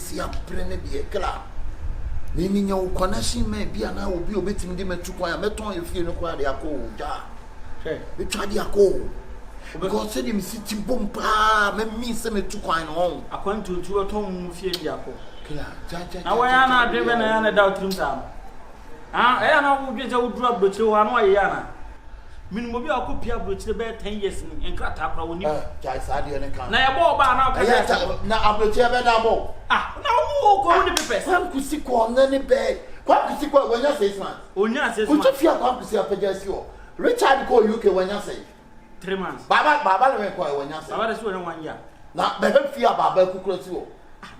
si aprene de kra Nini nya connection me bia na obi obetimi de metu kwan meton efie no kwa de akọ ja me twa de akọ because say dem city bomba me mi se metu kwan no akwantu tu oton fie de akọ kla ja na wa ya na adwe na ya na da otrim sam ya na wo dwe ja wo dura brochire wa na wa ya na minimo bi akopia brochire be 10 years ni enkrata akra woni ja sa de ne kan na ya bo ba na ka na abrochire be da bo na wo ko woni pepes kwan kusi ko na ne be kwan kusi ko wanya 6 months onya 6 months ko tufia kwan kusi apaja si o Richard ko UK wanya 3 months baba le ko wanya 6 baba de so na 1 year na be fia baba kukuro si o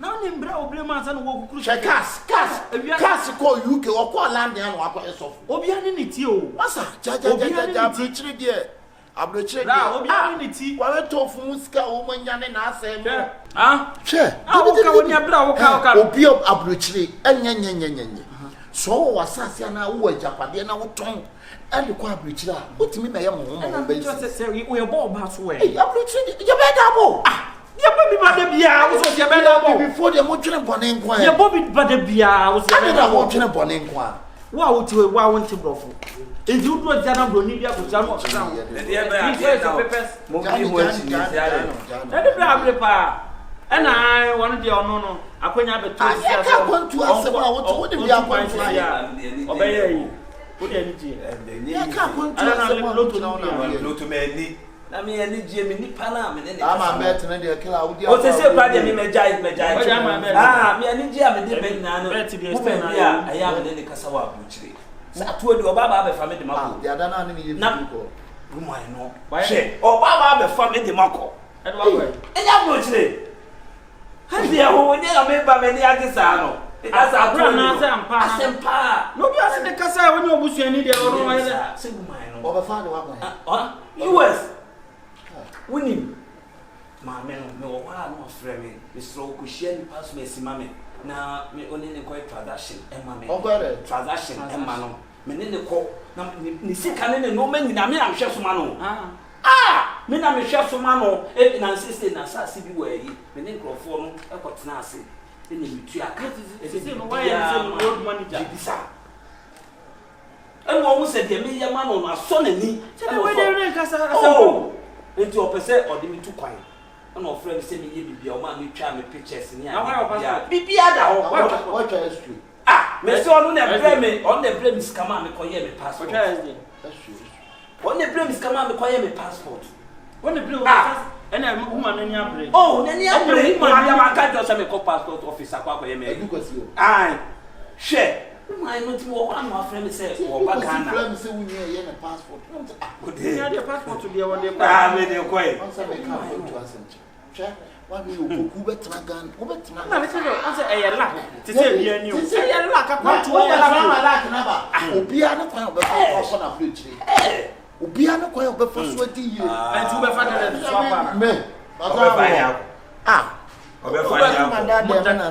na ni mbra obire man sa no wo kukuru kas ko UK o ko land ya no akọ esofu obi ani ni ti o masa ja abrochire de abrochire de obi ani ni ti wa to fu musika o manya ne na asem che o ka woni abra o ka obi abrochire enyenyenyenyenye so wo wasase na wo ajapade na wo ton and ko abrochire a otimi me ye mo be se we bo ba so we abrochire je be da bo ya bobi bade bia wo so se be da bo before dem mo twene bone nkwan ya bobi bade bia wo se be da wo twene bone nkwan wa wo ti wa won ti brofo eji udro jana broni bia ko jano e de be a mo bi mo chi ni yare e de bra bre pa e na won de ono no akonya be to si asa ka kwantu ase ma wo de bia kwantu ya obeye yi wo de ni ji ya ka kwantu ase ma loto me ni na me ani gie me nipa na me ne ama met na de kila wo dia o se se pra de me mejai me ani gie me de be na no mo be bia aya me ne kasa wa buchire sa to de oba ba be fa me de mako ya da na ne ye ko gumo ai no she oba ba be fa me de mako e do wa enya buchire ha bia ho ne ya me ba me ni agisa no asa to na asempa no bi ase de kasa woni obusuani de oro wa ile se gumo ai no oba fa de wa kwa US Winning, my man, no one no frame. Mr. Okushian pass me simame. Na me only in quite transaction, and mammy. Transaction, and mano. Menene ko, ni sikane no men na me am chef mano. Me na me chef mano, e na insist na sa sibi we yi. Menen crofo no e ko tena ase. E ni mitu aka. E se no why am say old manager. Bisa. E wo se de me ye mano na so na ni. Se we de ren kasa asa. Enti opese odimi tu kwan na ofre se me ye bibia o ma me twa me pictures ni a bibia da ho what history me se onu na bre me scammer me koye me passport that's true on the bre me scammer me koye me passport on the bre ena woman na ni abre na ni abre ma ya ma ka jo se me ko passport officer kwa koye me she my no ti wo wan wa friend say wo ba Ghana friend say we here na passport ya the passport to be one day me dey koy answer me come to us check wa be Opoku betra Ghana wo betra na me say answer e ye la ti say bia ni o e ye la ka kwa to ya la na ba obia na kwa be fa na plate obia na kwa be fa so di ye anti be fa na so apa me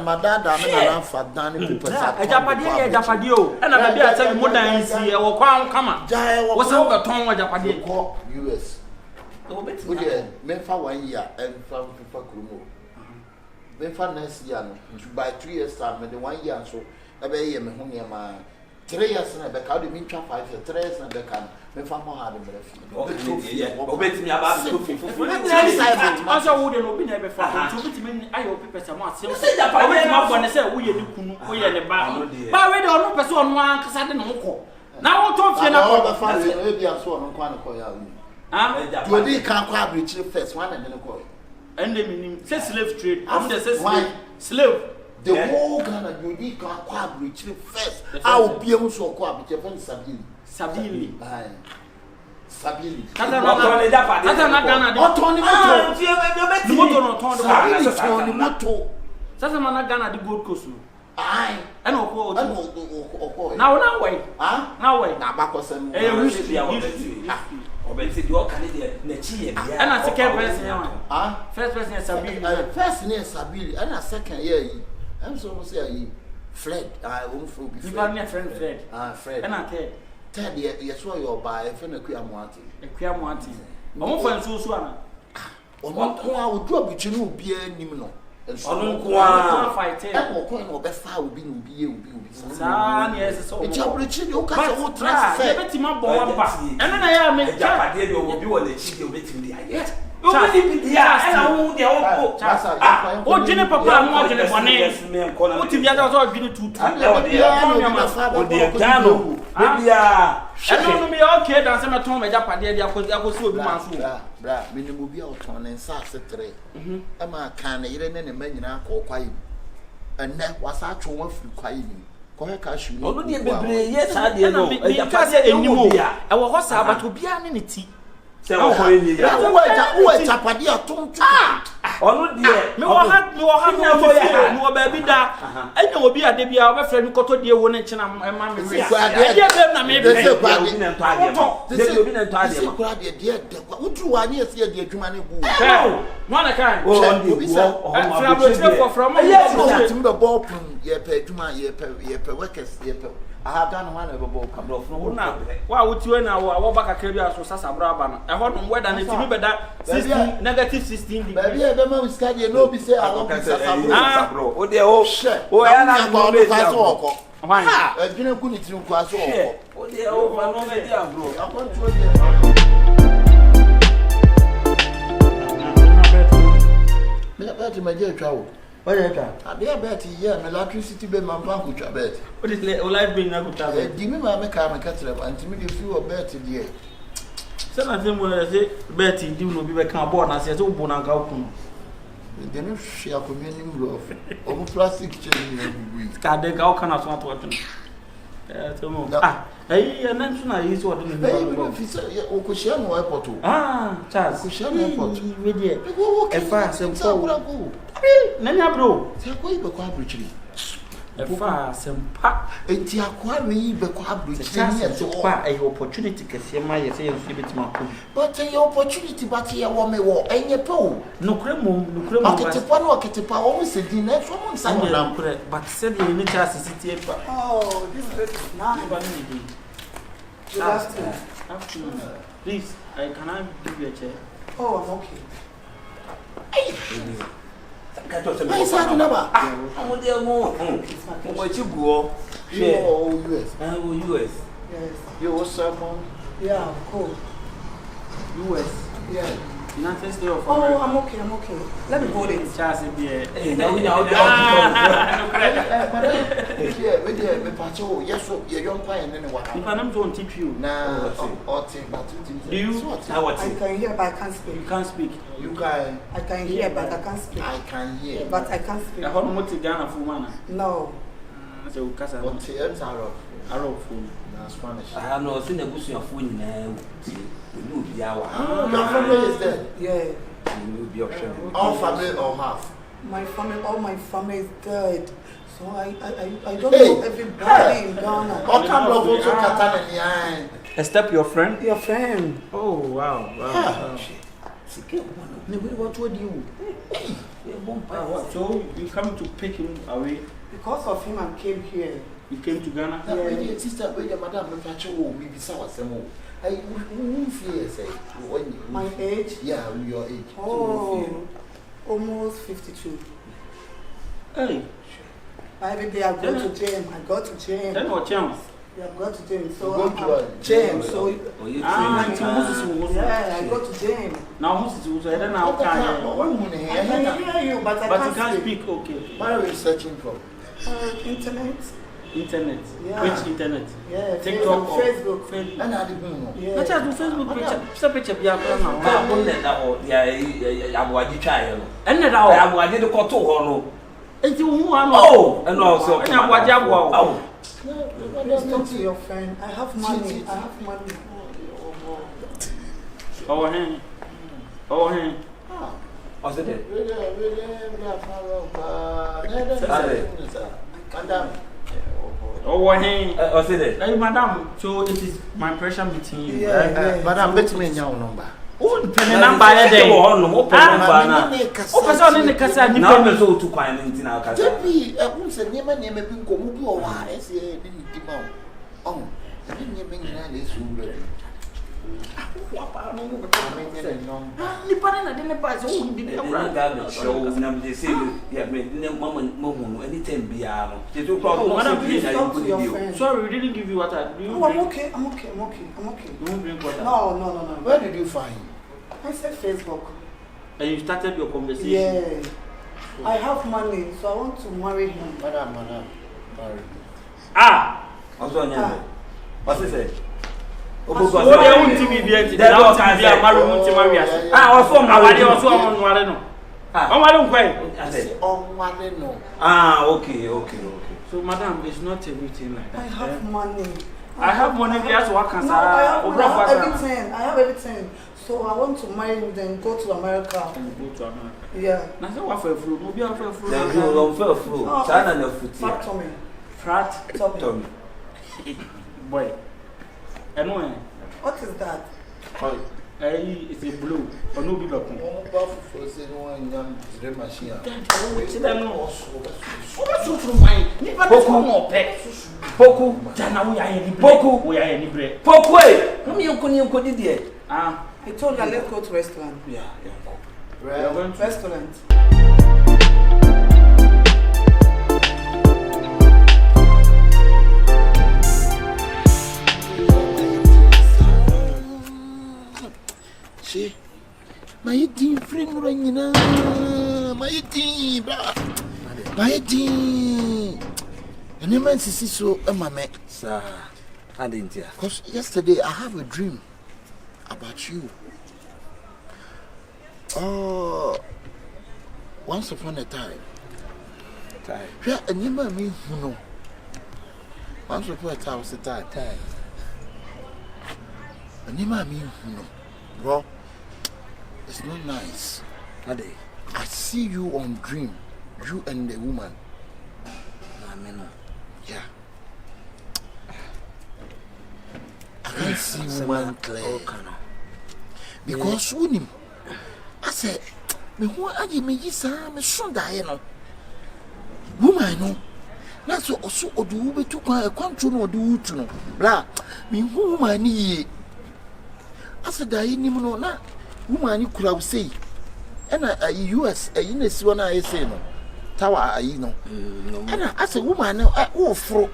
madada me na fa dan people sa ajapade ye ajapade o na ba bia say mo dan si e wo kwa kama wo se wo beton ajapade ko US o de me fa 1 year and from FIFA Kurumo me fa next year no by 3 years time me de 1 year so e be ye me ho ne ma 3 years na be ka de me twa 5 years 3 years na be ka me fa mo ha de me fi obetimi aba so fufu asa wo de no bi na be fa to obetimi ayo pepesa mo asem obetimi abo ne say wo ye ni kunu wo ye ne ba we de ono pese ono an kasa de no ko na wo to fie na ko ba fa e bia so ono kwa na ko ya do di kan kwa abreachire first one and then ko and them in say slave trade am the say slave the whole Ghana do di kan kwa abreachire first a obi em so ko abreachire first sabili kata na Ghana de otoni moto no ton de moto sasa mana Ghana di Gold Coast ai e no ko o na way na bakosem obeti di o kan de na chi ye bia na second person ya first person is sabili first name sabili and second year yi am so say yi Fred won fro be Fred you friend Fred and third Ted yes what your buy if na Kuamuati omo fan so ana omo ko a odu abichi no obi anim no Onu kwa fight. E mo ko no be fa obi no bi obi. Sa na yes so. E chabrichi ni o ka se o trust say. E beti ma bo wamba. Eno na ya me. Japade de obi wo le chi de obetimi de aye. Obi bi dia e na wo de o o jine papa mo jine bone o ti bia da so jine tutu o de gano bia eno no me okay dan se me ton me japade de akosi obi man so bra me ne mo bia o ton ne nsa ase 3 e ma kan ne yire ne ma nyina ko kwayi enne wasa atwo wa firi kwayi ni ko he ka hwi no de bebre yes ade no e japade enimo e wo ho sa abato bia ne ti se wo ho ni ya wo chapade atontu onu de me wo ha no to ya no ba bi da enya obi ade bia obefre mi koto de wo ne nchena ma me wi ade be na me be obi na to ade ma obi na to ade ma ko ade de wutru wa ni ese de adwuma ne bu no na kan obi sa fra bro tre for from yes tim be ball pun ye pe adwuma ye pe workers ye pe aha ga no wana be ball ka bro from na wa wutiwe na wo ba kakra bi aso sasa bro aba na e ho no weda na timi beda 16 negative 16 degree baby e be ma wiska de no bi say I want to sasa bro o de o ya na go be dia oko ha adwene ku ni tiri ku aso oko o de o ba no be dia bro akonto de me bet ma je twa wo oye ka abi bet ye me electricity be ma fa ku twa bet o de o live bring na ku twa di mi ma me ka tere anti me de fi o bet de se na se mo se bet di no bi be kan ball na se o bo na ka ku no de no hwe akomi ni mro o mu plastic chain ni agugu ka de ka o kana so ato ato to mo ya na ntu na yi so de ni mo fi se o ko share no airport o Charles ko share no airport we de e fa se ko na nya bro se ko ibe ko abruchiri e fa se mpa enti akwa yi be ko abruchiri ni e so kwa e opportunity kese ma ye se ye so betima ko but e opportunity but ye wo me wo enye pe o nokre mo aketepa o mo se di na so mo nsa mo na nokre but say the ni Charles city e pa oh this bed is nice good afternoon please can I give you a chair oh I'm okay kato se me sa na ba mo de mo chi guo US US yes you someone yeah cool US yeah United States of oh America. I'm okay let me hold it Charles be no we now we dey me pacho yes ye yon kwa ene ne wa if I'm to teach you na oti batuti do you how what I can hear but I can't speak you can't speak you can I can hear but I can't speak I can hear but I can't speak I hope not Ghana for man no so kasa oti Arab food na Spanish no se na busuafo nyina ti no bia wa your family is there yeah no bia option all family or half all my family is dead so I don't know everybody in Ghana all kind of also Katana ni except your friend your friend oh wow Sike ne we what do you so you come to pick him away because of him I came here you came to Ghana yeah sister we madam me pacho wo bi bisa wasemo I who fear say my age yeah your age oh almost 52 hey every day I go to gym then what chance yeah I go to gym so go to gym so you yeah I go to gym now who's so then now can I can hear you but you can't speak okay what are you searching for internet yeah. Which internet yeah TikTok or Facebook and I didn't know yeah let's do Facebook picture bia now ma mo le da o ya aboaji twa ye no and that our aboaji de koto ho no enti hu ano oh and also and aboaji abo oh please talk to your friend I have money oh hey o se de madam oh hey o se de hey madam so it is my pressure meeting you yeah madam bet me nya number oh pen number here dey o no mo pen number na o person ne kasa ni na o so tu kwan ni ntina kasa Depi e se niema bi nko mu bi o wa ese bi ni di ma o ni niema nyina na esu ure Papa no mo nipa na de ne ba so wo di na bra that show na me say yeah me mama mo hu anytime bia no they do problem. Sorry, we didn't give you water. No, I'm okay. I'm okay. You won't drink water. No. Where did you find? I said Facebook. And you started your conversation. Yeah. I have money, so I want to marry him. Madam, marry. What's on your what's it say? Opoku they won't be there. They don't be marry won't marry us. What's from awale also on wale no. On wale nkwe. I said On wale no. Okay. So madam, it's not everything like that. I have money. I have money. That's what can say. I have everything. So I want to marry him, then go to America. And go to America. Yeah. Now say what for fruit? No be for fruit. Then you don't feel fruit. Sana na fruit. Fat Tommy. Frat Tommy. Boy. Anyway. What is that? It's a blue. Or no be back. For say no one young dream machine. Poku. Jana we are any Poku. We are any bread. Poku eh. Come you kodi there. I told her let's go to restaurant. Yeah. We are going to Restaurant. See, my team friend ringing. My team, my team. And the man says so, Mama. Sir, I didn't hear. Because yesterday I have a dream about you. Once upon a time. Yeah, and you mean who know? Once upon a time was the time. And you mean who know? Bro, it's not nice. I see you on dream, you and the woman. Yeah. I can't see woman clear. Because when I said, me who are you? Me is me son die no. Woman no. That's also do be to control no do to no. Blah. Me who woman ni. I said die ni mo na. Woman ni kura say. And US in this one I say no. Tower no. And I said woman oh fro.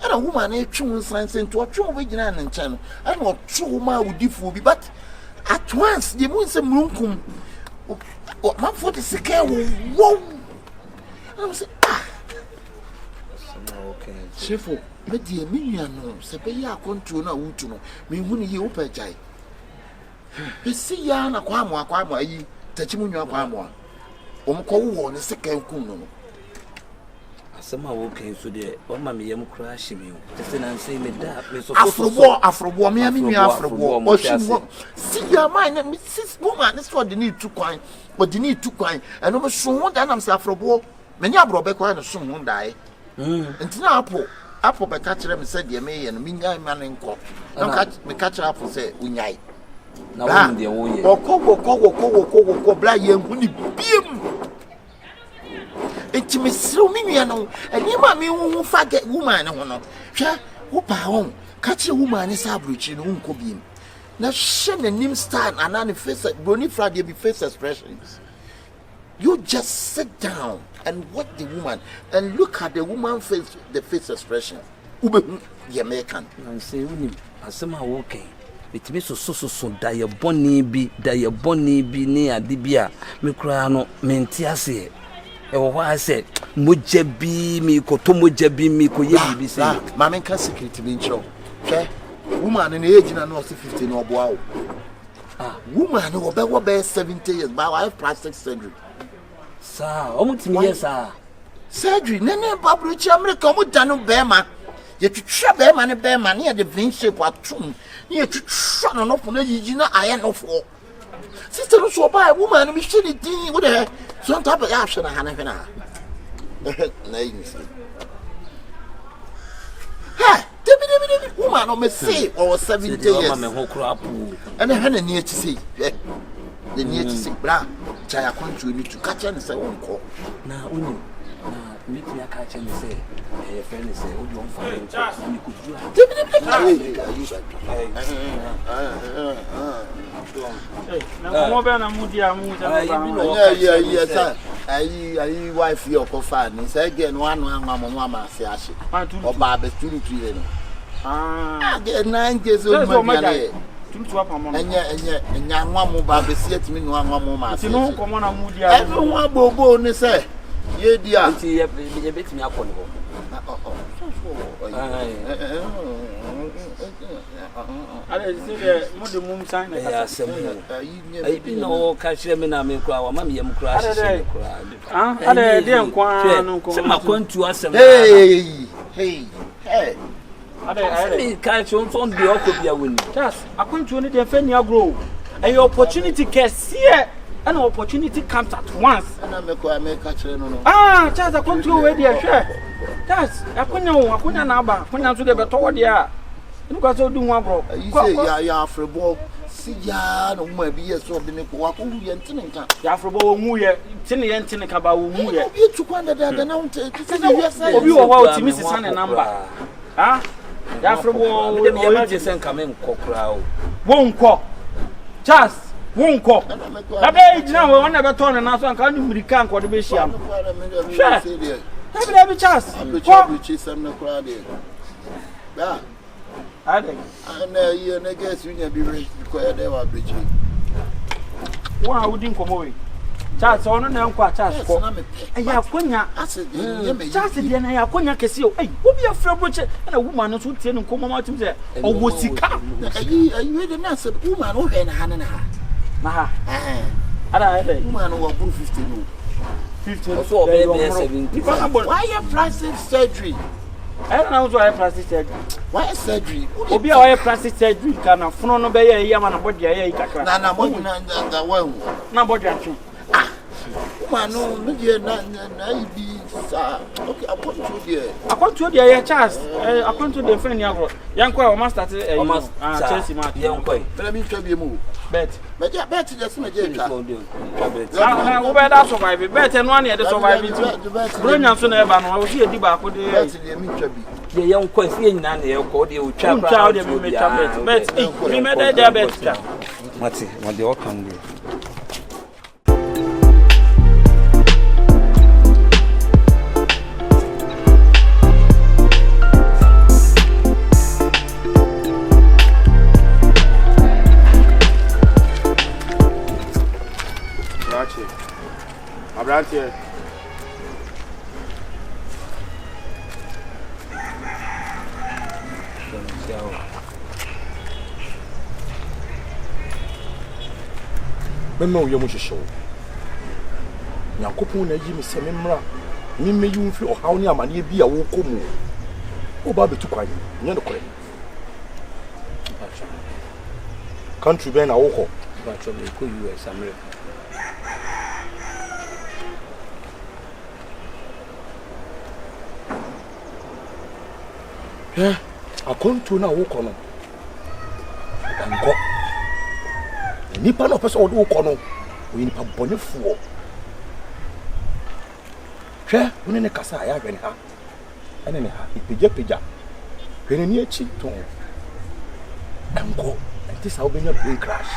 And a woman a true science into a true original and channel. I know true woman would differ be but at once the moon some room my foot is a care. Whoa! I'm saying, okay. Shifo, but dear Minion, Sapaya control no Utuno, me when you open jay. You see, Yana Quamwa, ye, Tachimunia Quamwa. Omco, the second Kuno. Somehow okay, so the mammy am crashing you. And say me that Afro war, me, I mean, Afro war, or she won't see your mind and Mrs. Woman, that's what they need to coin, but they need to coin, and over soon that I'm Afro war, many are broke and soon won't die. And now Apple by catcher and said, Ye may and Minga man in court. Me catch up and say, Unyai. Now, the old or Cogo, black young, when you beam. It's me so many, and you mammy won't forget woman. Who home catch a woman is average in Uncle Beam. Now, shen and name stand and on the face at Bernice Friday be face expressions. You just sit down and watch the woman and look at the woman face, the face expression. The American. And say, I somehow okay. It means so die a bonny be near Dibia, Micrano, Mentiase. I said, Mujebi, Miko, Mujebi, Miko, Yabi, say, Mamma can secret be show. Woman in the age and not 15 or wow. Woman who will be 70 years by life plastic surgery. Sir, almost yes, sir. Surgery, Nene Babri America would done Bearman. Yet to trap Bearman and Bearman near the vein shape or tomb. Near to shut on off on the Gina iron of war. Sister also by a woman, we should deal with her. Some type of action I have now. Ha! Woman on me say or 70 years. And I had a near to see. The near to see, blah. Chaya country need to catch and say, won't call. Now, meet me a catch and say, a friend is say, oh, you won't find you could do Mo be na mudi amu sir. Ayi wife your kofa ni say again one amamo amase ahye. Oba be turu tire no. Again 9 days old man. Tutu apamo. Enya anwamo ba be sie timi no anwamo ma ase. No komo na mudi amu. Everyone bobo ni say ye dia. Nti ye betimi akọ no. Ale se mo de mum sign na ya asem ayi bi no ka hire me na me kura wa ma me yam kura hye kura ale de nkwa no ko se makwantu asem hey ale ka chon son de okobia woni just akwantu ni de fa ni agro a opportunity case here an opportunity comes at once na me ko America hire no just akwantu we de hwe just akwanya na aba akwanya so de beto de a nuka so du nwa bro you say ya afrebo si ya no ma bi ye so bi ne ko wa ko hu ye ntene nka ya afrebo wo hu ye tene ye ntene ka ba wo hu ye obi tukwa da na unte se ye say obi wo wa otimi sisa ne number ya afrebo wo de me ma je sen ka me nkokura o wo nko just wo nko na be na wo na be to ne na so nka ni mirika nko de be hia no be chance ko chi sam na kura de da ade ana ye na guess you nya bi re ko ya de wa brechi wa wudi nkomo we chance ono na nkwa chance ko ya konya chance de na ya konya kesi o obi afra broche na woman no so tie no nkomo ma tim se owo sika ayi de na se woman no he na ha na ha ade woman no wa 50 no 50 so be 70 why your plastic surgery I don't know why plastic surgery. Why surgery? Obi why plastic surgery kana funo no be ye ya na body ya kakra. Na body na wa. Na body atwe. Woman no me je na ibi sa. Okay, akonto dia ya chance. Akonto de friend ya go. Yanko o master Chelsea match. Yanko. Tell me twa bi mu. Bet. Bet just me je ka. Na wo be da survive. Bet no an e de survive ti. Bronya so na e ba no wo si edi ba ko de. Bet de mi twa bi. Ye yanko fi nyina na ye ko de o twa pra. Twa de me twa bet. Bet. Me me de bet ta. Mati, mo de o kan de. Abrante. Mema uye mu hwehwe. Nyankopon na yi me se memra. Me meyi mfi ohaw ne amane bi a wo komu. Wo ba betu kwan. Nya no kore. Country ben na wo ko. Ba cho me ko US America. Akonto na wo ko no. Anko. Nipa no pese wo ko no. Wo nipa bonefuo. Hwe, woni ne kasa ya hwe ne ha. Ene ne ha, ipeja. Hwe ne ni achi to. Anko, enti sa obenya plane crash.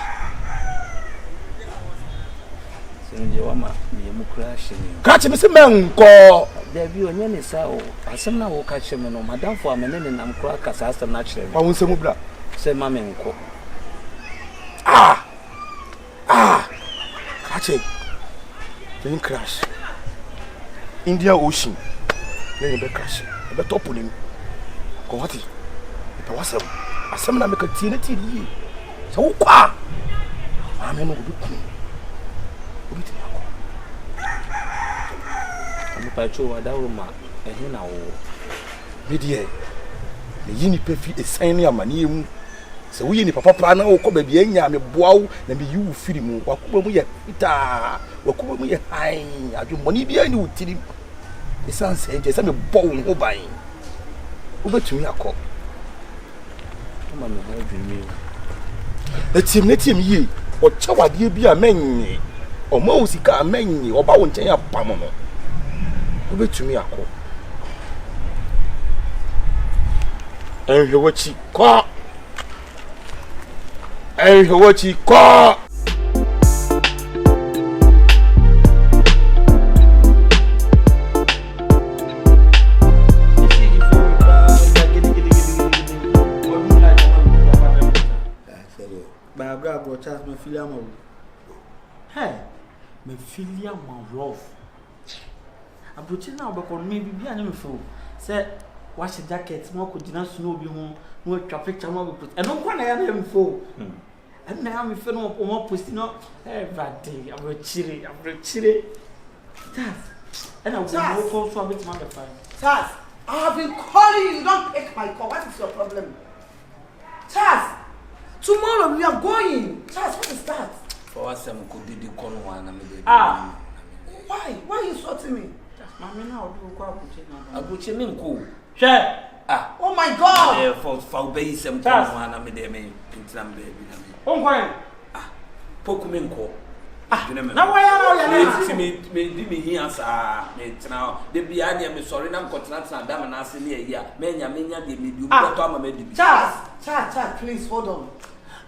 Senje wa ma me mu crash ni. Ka che me se menko. Da bi onye ne sa o. Asem na wo ka che me no, madam fo amene ne nam kra kasa asem na kire me. Wa wonsemu bra. Se ma menko. Kache. Plane crash. India Ocean. Then be crash. Be top ni. Ko wati. Be wasem. Asem na me ka tie na tie yi. So wo kwa. Ame no bi ku. Obi ti akọ. Ami pa cho wa da roma. Ehe na wo. Me die. Me yi ni pe fi esan ni amane mu. Se wo yi ni papa na wo ko ba bi anya me boawo na me yi wo firi mu. Wakuba mu ye ita. Wakuba mu ye han. Adwumoni bi ani wutiri. Esan se je se me bo wo ho ban. Wo betumi akọ. Ma me ho adwumi. Netim yi. O chawade bi a menyi. O ma osika a menyi. O ba wo nchen apam no. Wo betumi akọ. Ehwe wachi kwa. bro Charles me feel am. Hey, me feel am rough. Abuchi na obekọ me bibia na me fo. Say wash jacket mo ko dina snow bi ho, no traffic jam mo put. E no kwa na ya na me fo. And now me feel no mo post no everyday. Abuchi. And I will go for a bit more fine. Charles, I have been calling you. You don't pick my call. What is your problem? Charles, tomorrow we are going. Charles, what is that? For us, I'm going to do the corner one. Why? Why are you sorting me? Mommy, now do go Abuchi me nko. Share. Oh my God. For obey some corner one. I'm there. Me intlam baby. Oh why? Opoku me nko. Now why are you me here sir me now the bia na me sorry na continent na dam na ase ne ya menya de me bi to ama me di. Charles, please hold on.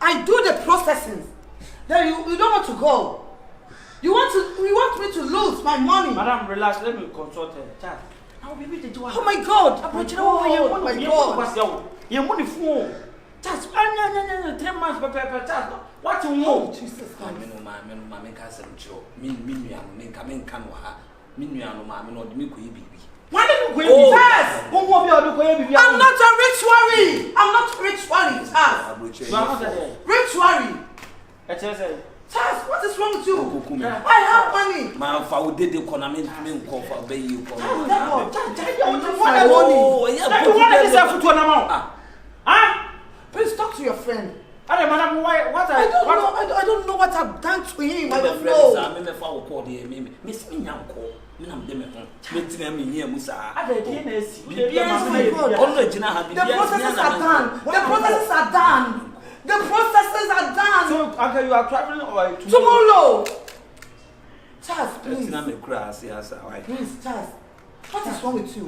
I do the processing. Then you don't want to go. You want me to lose my money. Madam, relax, let me consult her. Charles. Now baby the do. Oh my God. Oh my God. You money phone. Charles, 3 months Charles. What you want? Jesus Christ. Me ka sem chiro. Me nuanu me ka no ha. Me nuanu ma me no de me koyi bibi. Why did you go? Yes. Who will be able to go bibi? I'm not a rich worry. Charles. You are not there. Rich worry. Charles, what is wrong with you? I have money. Man, fa we dey corner me nko fa be you corner. Please talk to your friend. Madam, what I don't know what I've done to him. I don't know. Me fa wo call dey me miss me nyanko. Me na me ho. Me tina me here musa. The processes are done. So, uncle, you are traveling or tomorrow? Charles, please. Please, Charles. What is wrong with you?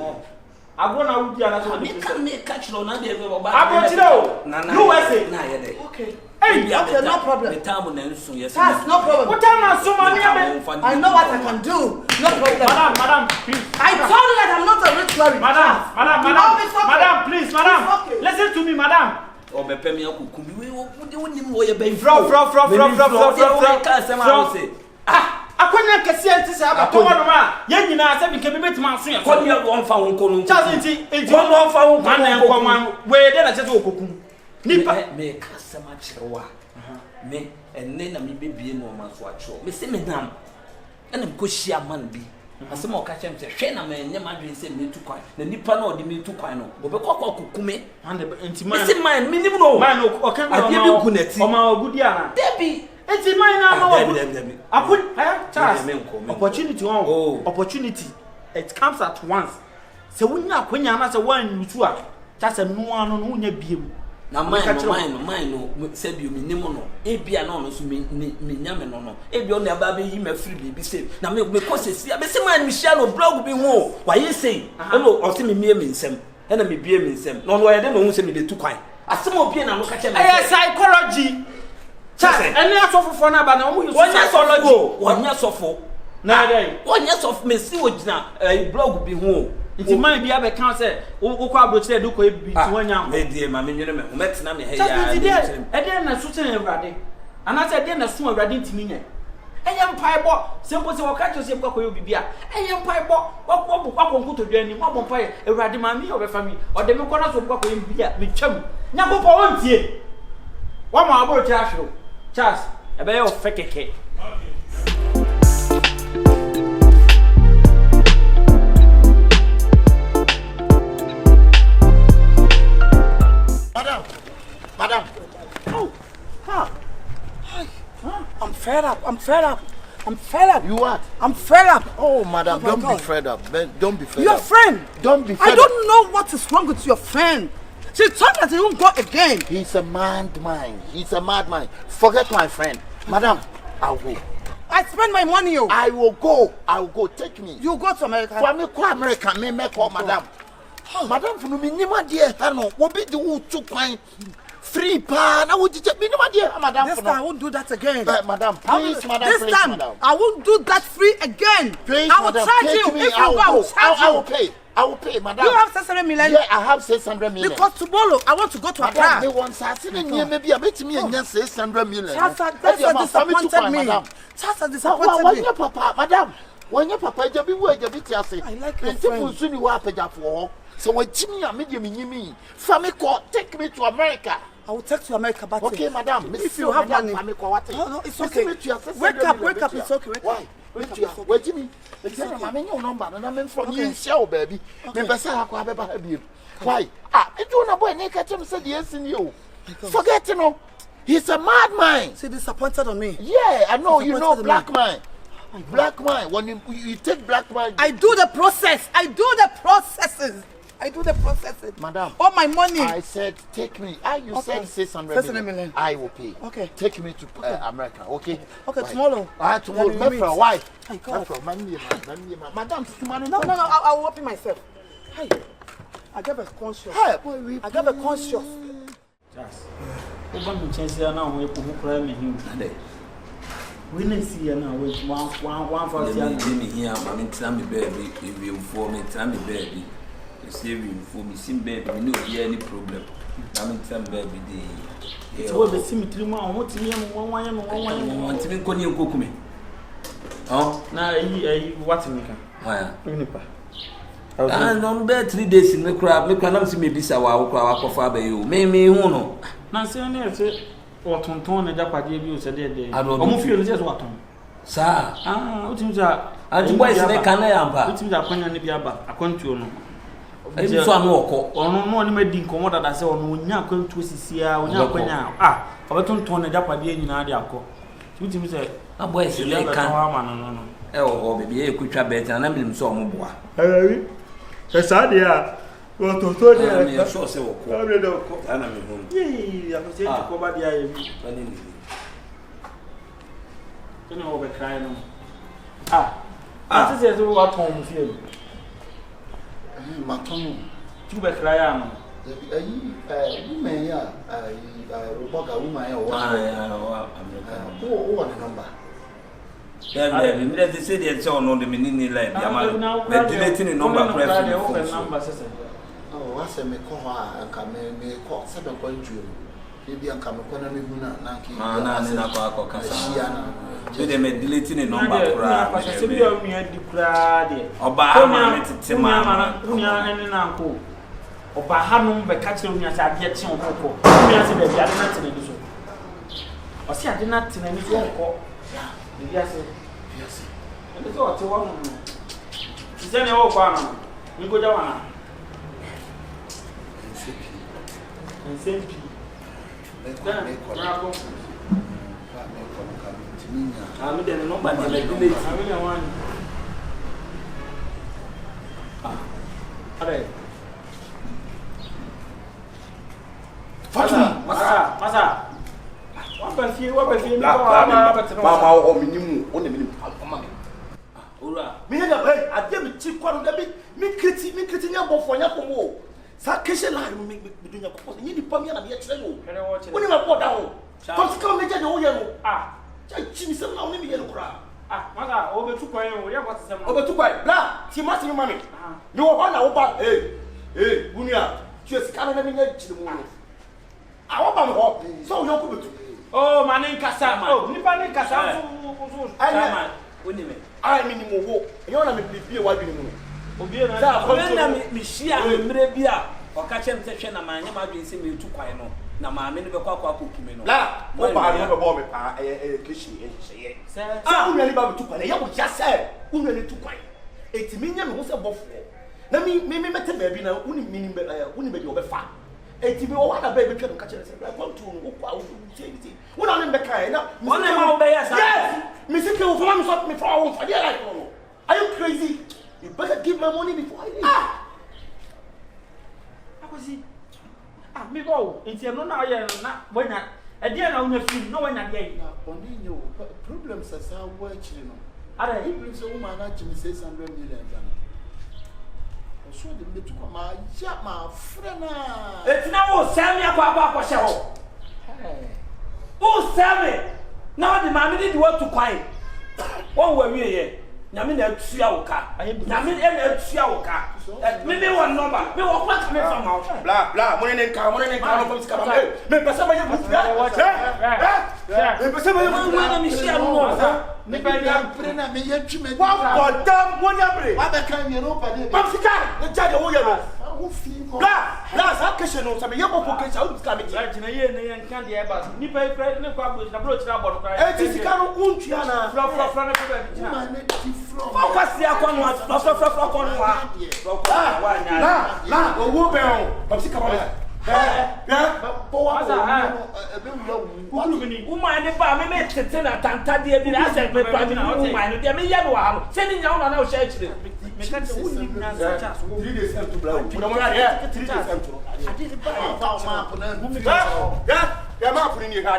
I'm going to catch you on the okay. Hey, okay, no problem. Charles, no problem. What time are so many? I know what I can do. No problem. Madam, please. I told you that I'm not a rich lorry. Madam, please, madam. Listen to me, madam. Akonya kese enti se abato wanoma ye nyina se bi ke bebetima aso ya ko ne won fa won ko no chazi enti won won fa won ko man ko man we de na chese okoku nipa me kasama chirewa me enne na me bebie no ma so acho me se me nam ena ko hia man bi asema o ka chem se hwe na me nya madwen se me tu kwan na nipa na o de me tu kwan no bo be kokko kokume enti man me se man minim no man o kan o ma ogudi ana debi enti man na ma Charles, opportunity opportunity it comes at once. So when you akwanya na se wan yutu a Charles no ano no nya biem na mine no se bi mi nim no e bia na no so me nya me no e bia no aba be yi ma free bibi se na me ko sesi be se man mi share no blog bi ho wa ye sei e no o se me mie me nsem e na me bie me nsem no ye de no hu se me de tu kwan asem obi na no ka che me psychology Charles, any asofo na ba na omo use psychology wonya sofo na dey wonya sofo me si wogina blog bi ho iti man bi abe kan say wo ko abrochire do ko ebi ti wonya me die ma me nwene me o metina me he ya e dey na so ten Awurade ana say dey na so Awurade ntimi nya eye mpai bo sempo se wo ka cho se ko yo bibia eye mpai bo wo nkoto dwani wo bo mpai Awurade ma mi obefa mi o de me ko na so ko yo bibia me twam nya bo po wontie wa ma abrochire ahwero Charles, ebe yo fekeke. Madam. Oh, huh. Hi. I'm fed up. You what? I'm fed up. Oh, madam, don't be fed up. Don't be fed up. Your friend. Don't be fed up. I don't know what is wrong with your friend. She told that he won't go again. He's a madman. Forget my friend. Madam, I'll go. I spend my money. I will go. Take me. You go to America. For me, go America. Me call madam. Madam, for me, ni dear. Hano, what be the who took my free pa? Now would you take me, dear, madam? This time I won't do that again. Madam, please, madam. This time I won't do that free again. Please, I will charge you if you go. I will pay. I will pay, madam. You have 600 million? Yeah, I have 600 million. Because tomorrow I want to go to Accra. They want maybe a bit me and 600 million. That's disappointed me. That's disappointed me. Papa, madam. When your papa just be where you be say. I like your friend. Soon you are paid for. So when Jimmy and me, family call, take me to America. I will take to America, but okay, madam. If you have money, no, it's okay. Wake up, it's okay. Why? Where Jimmy? I'm your number, and I'm from you, show, baby. Why? It don't know when they catch him said yes in you. Forget, you know, he's a madman. So disappointed on me. Yeah, I know, you know, black man. Black man, when you take black man, I do the process. I do the processes. Madam. All my money. I said, take me. You said 600 million. I will pay. Okay. Take me to America, okay? Okay, tomorrow. Tomorrow. Why? Madam, no, I will open myself. Hey, I got a conscious. I got a conscious. Yes. Open the chance now. We put prime in him. We didn't see you now. One for me here. I'm telling me, baby. If you for me, tell me, baby. You see, for me, sim baby, we know you any problem. I'm telling baby, the. So the cemetery man, what's me? One to me, can you cook me? Oh, now what's me? Why? I'm bed 3 days in the crowd. Make an answer me this hour, for by you. Me, who know? Nancy, or Tonton and Japadia views a day. I don't feel just what on. Sir, what is that? I do boys in a canal, what is that? I can't you know. I just want to walk on no one made in commodity that I said, when you're going to see when you're going out. I don't turn a Japadia in Adiaco. You say, a boy is a can. Oh, baby, a quick better, and I'm in some more. That's idea. Well, to throw the show, so I'm ready to cook and I'm home. Yeah, I'm saying to cover the eye. You know, we're crying. I said, what home feel? Macron, two back crying. Woman, Rebecca, woman, or the number. They say they saw no the meaning like the deleting the number preference. Oh, I said, me call her and come me call 7.2. Maybe I'm coming corner me Huna, Nanki, so they made deleting the number. Oba hanum be catch me as I get on Opoku. Me as the dia na tene so. O se ade na tene ni so ko. The dia se. Yes. And so what you want? Is there no kwa na? We go down na. NCP. I'm the number the delete. I'm one. Alright. Masa. What about you? Mama or minimum on the minimum. Ura. Me have I did chief quarter me criticism for your Sakesha line make between your couples. You depend on me. When you are down, come make the oil. Jimmy, some now maybe yellow crowd. Mother, over 2 coin, what's the over 2 coin? Blah, she must be money. You are one over. Hey, Bunia, just can't have any to the moon. I want my so you're good. Oh, my name Casa. Oh, Nippon Casa. I mean, you want to be a white woman. Mishia, Mrebia, or catch him section of my name. I've been seeing you too quiet. Now, my men will call Kumino. I never bought a cliche. I'm really about to play. I would just say, who really too quiet. 80 million was above. Let me met a baby now, only meaning over far. 80 million, what a baby can catch us. I want to say anything. When I'm in the car, now, yes, Mr. Kill for me for our own. Are you crazy? You better give my money before I leave. How was he? Me go. It's a no now, not when I didn't know if you know when I get only you. Problems are so watching. Are he brings a woman actually says 100 million? I show them to come my jam, my friend. It's now Sammy Papa show. Oh, Sammy. Now the mammy did what to quiet. One way here. nyame na atua wo ka nyame na atua wo ka me one number me wo kwa ka me fa ma bla bla mo ne nka no ko sika ba me pesa ma ye bu me pesa ma ye bu na me share no me ba ya bre na me ye twi me wa dam mo nya bre wa be kan ye no pa de ba sika ne ja de wo ye no wo fi ko bla sa keshe no sa me ye popo keshe wo sika me ji na ye ne ye nka de e ba ni pa e ne kwa na bro chira bo no kwa e ti sika no untua na fra na ko ba bi ma ne ti fro focus ya kwa no fra kwa no wa na owo be o ba sika ba woman ne ba me tete na tantade bi na ase pe pa bi woman no de me ye no ha no se ni nya na o sha chire me kan se woni na sa cha so 3 days empty bla mo mo ya 3 days empty ade de ba ma ko na mu ya ma funi ni ka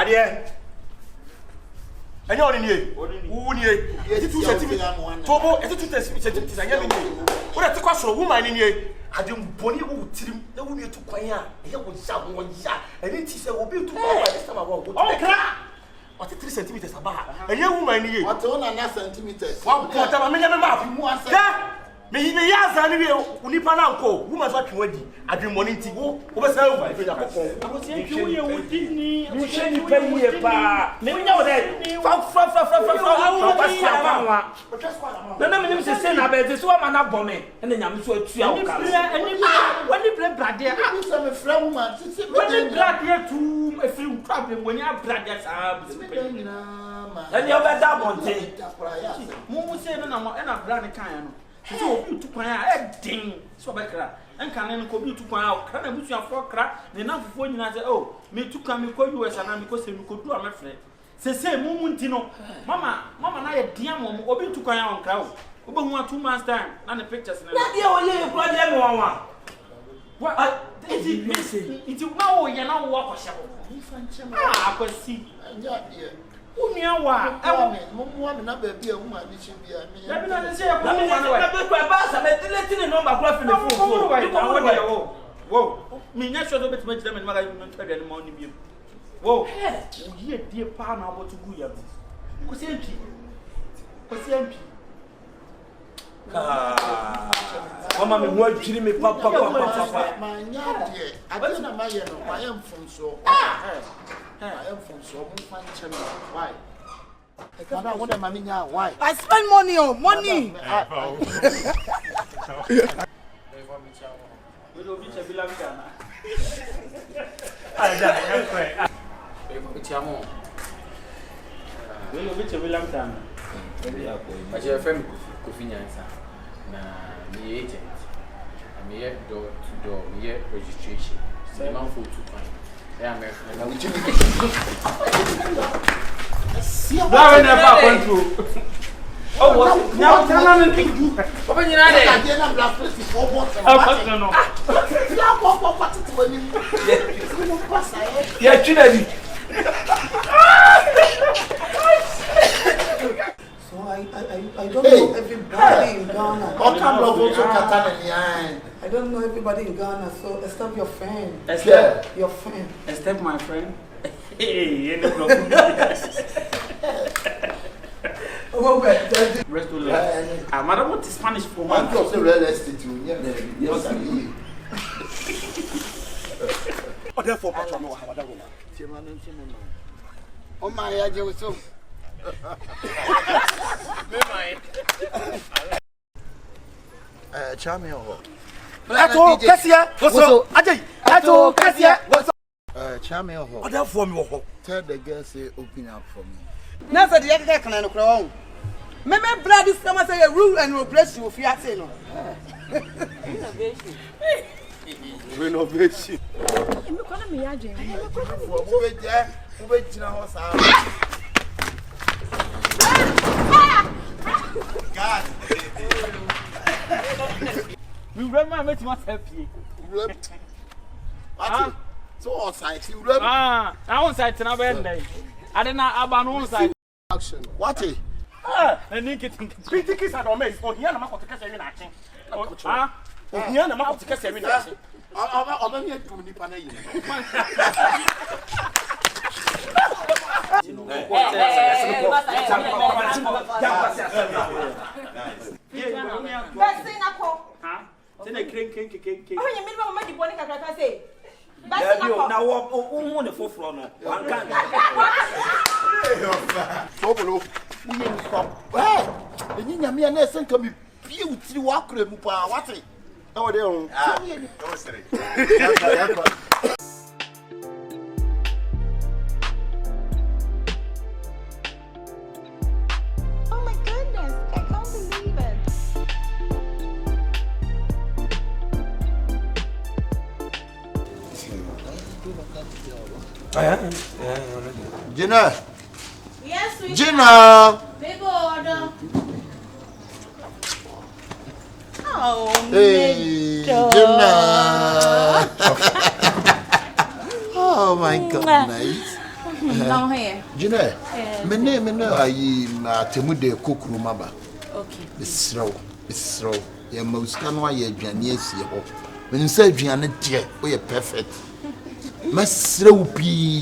de enye oni ni wu ni e ti 2 cm tobo e ti 2 cm anya mi ni wo na ti kwa so woman ni ade mboni wo tirim na wo ni tu kwan a e wo ja wo ja eni ti se obi tu kwan wa this time wo kra o ti 3 cm aba enye woman ni ye o te ona na centimeters wa ko ta ma me nya me ma mu ase me ya za ni we unipa na nko woman so atwe wadi ade mboni nti wo be sa wo ife ya kokon ko se ntwe wo ye wodi ni wo she ni pa ye pa me nya wo de fa na me se se na be se wo ma na bo me na nya me so atua wo ka wani bre brade a se me fra woman se wani brade tu efiri problem wani brade sa me na ma na ni obeda bonte mu se no na brade kan no so obi tu kwan a edin so be kra enka ne ko bi tu kwan a kra na busu afo kra ne na fofo nyina se oh me tu kan me ko US na me ko se me ko du a me frɛ se mu nti no mama na ye dia mo obi tu kwan a on kra o obe hu a 2 months time na ne pictures na dia o ye ko dia me wa wa iti me se iti na o ye na wo akɔhyɛ ho ifa nkyem akwasi anya dia unia wa mo na ba bi a wo ma bi che bi a me ya bi na se ya ko na me na be ko ba sa me delete ni number ko fi ne phone wo mi nya shodo bet me jira me ma ga no ntwa ni ma oni bi wo ye die pa na abotu gu ya ko se ntwi mama me mo adwiri me papa ma nya de ade na ma ye no ma ye mfonso I am from so fun channel. Why? I want money now. Why? I spend money on money. Registration. Yeah, man. Oh, what? Now tell me. Open your eyes. I didn't black place for what? No. Yeah, Trinity. So I don't know everybody in Ghana. I don't know everybody in Ghana, so Esther your friend. Esther? Your friend. Esther my friend. Hey, Oh, but rest of life. Madam, what is Spanish for? Man, you also real estate. Yes, o therefore patron no ha wada goma oh my ya je so me my chame ho ato kasia woso ajay ato kasia woso chame ho o therefore me wo ho tell the girl say open up for me na say the yakka kan no kro won me blood this come say rule and regulation of fear say no renovation me kono me ya dwen wo be jina ho sa God we remember met myself here what so on site you remember na on site na be ndai adena aba no on site action what and think critics are on me on here na makoto kase wi na achen on here na makoto kase wi na achen ọba mi etum nipa na yi Gina. Yes, we Gina. Big order. Oh, Hey, Gina. Oh my goodness. Down here. Gina. My name is Temude Kokuru Maba. Okay. It's raw. Your most can why you're Janice. When you say Gianna, we are perfect. Masro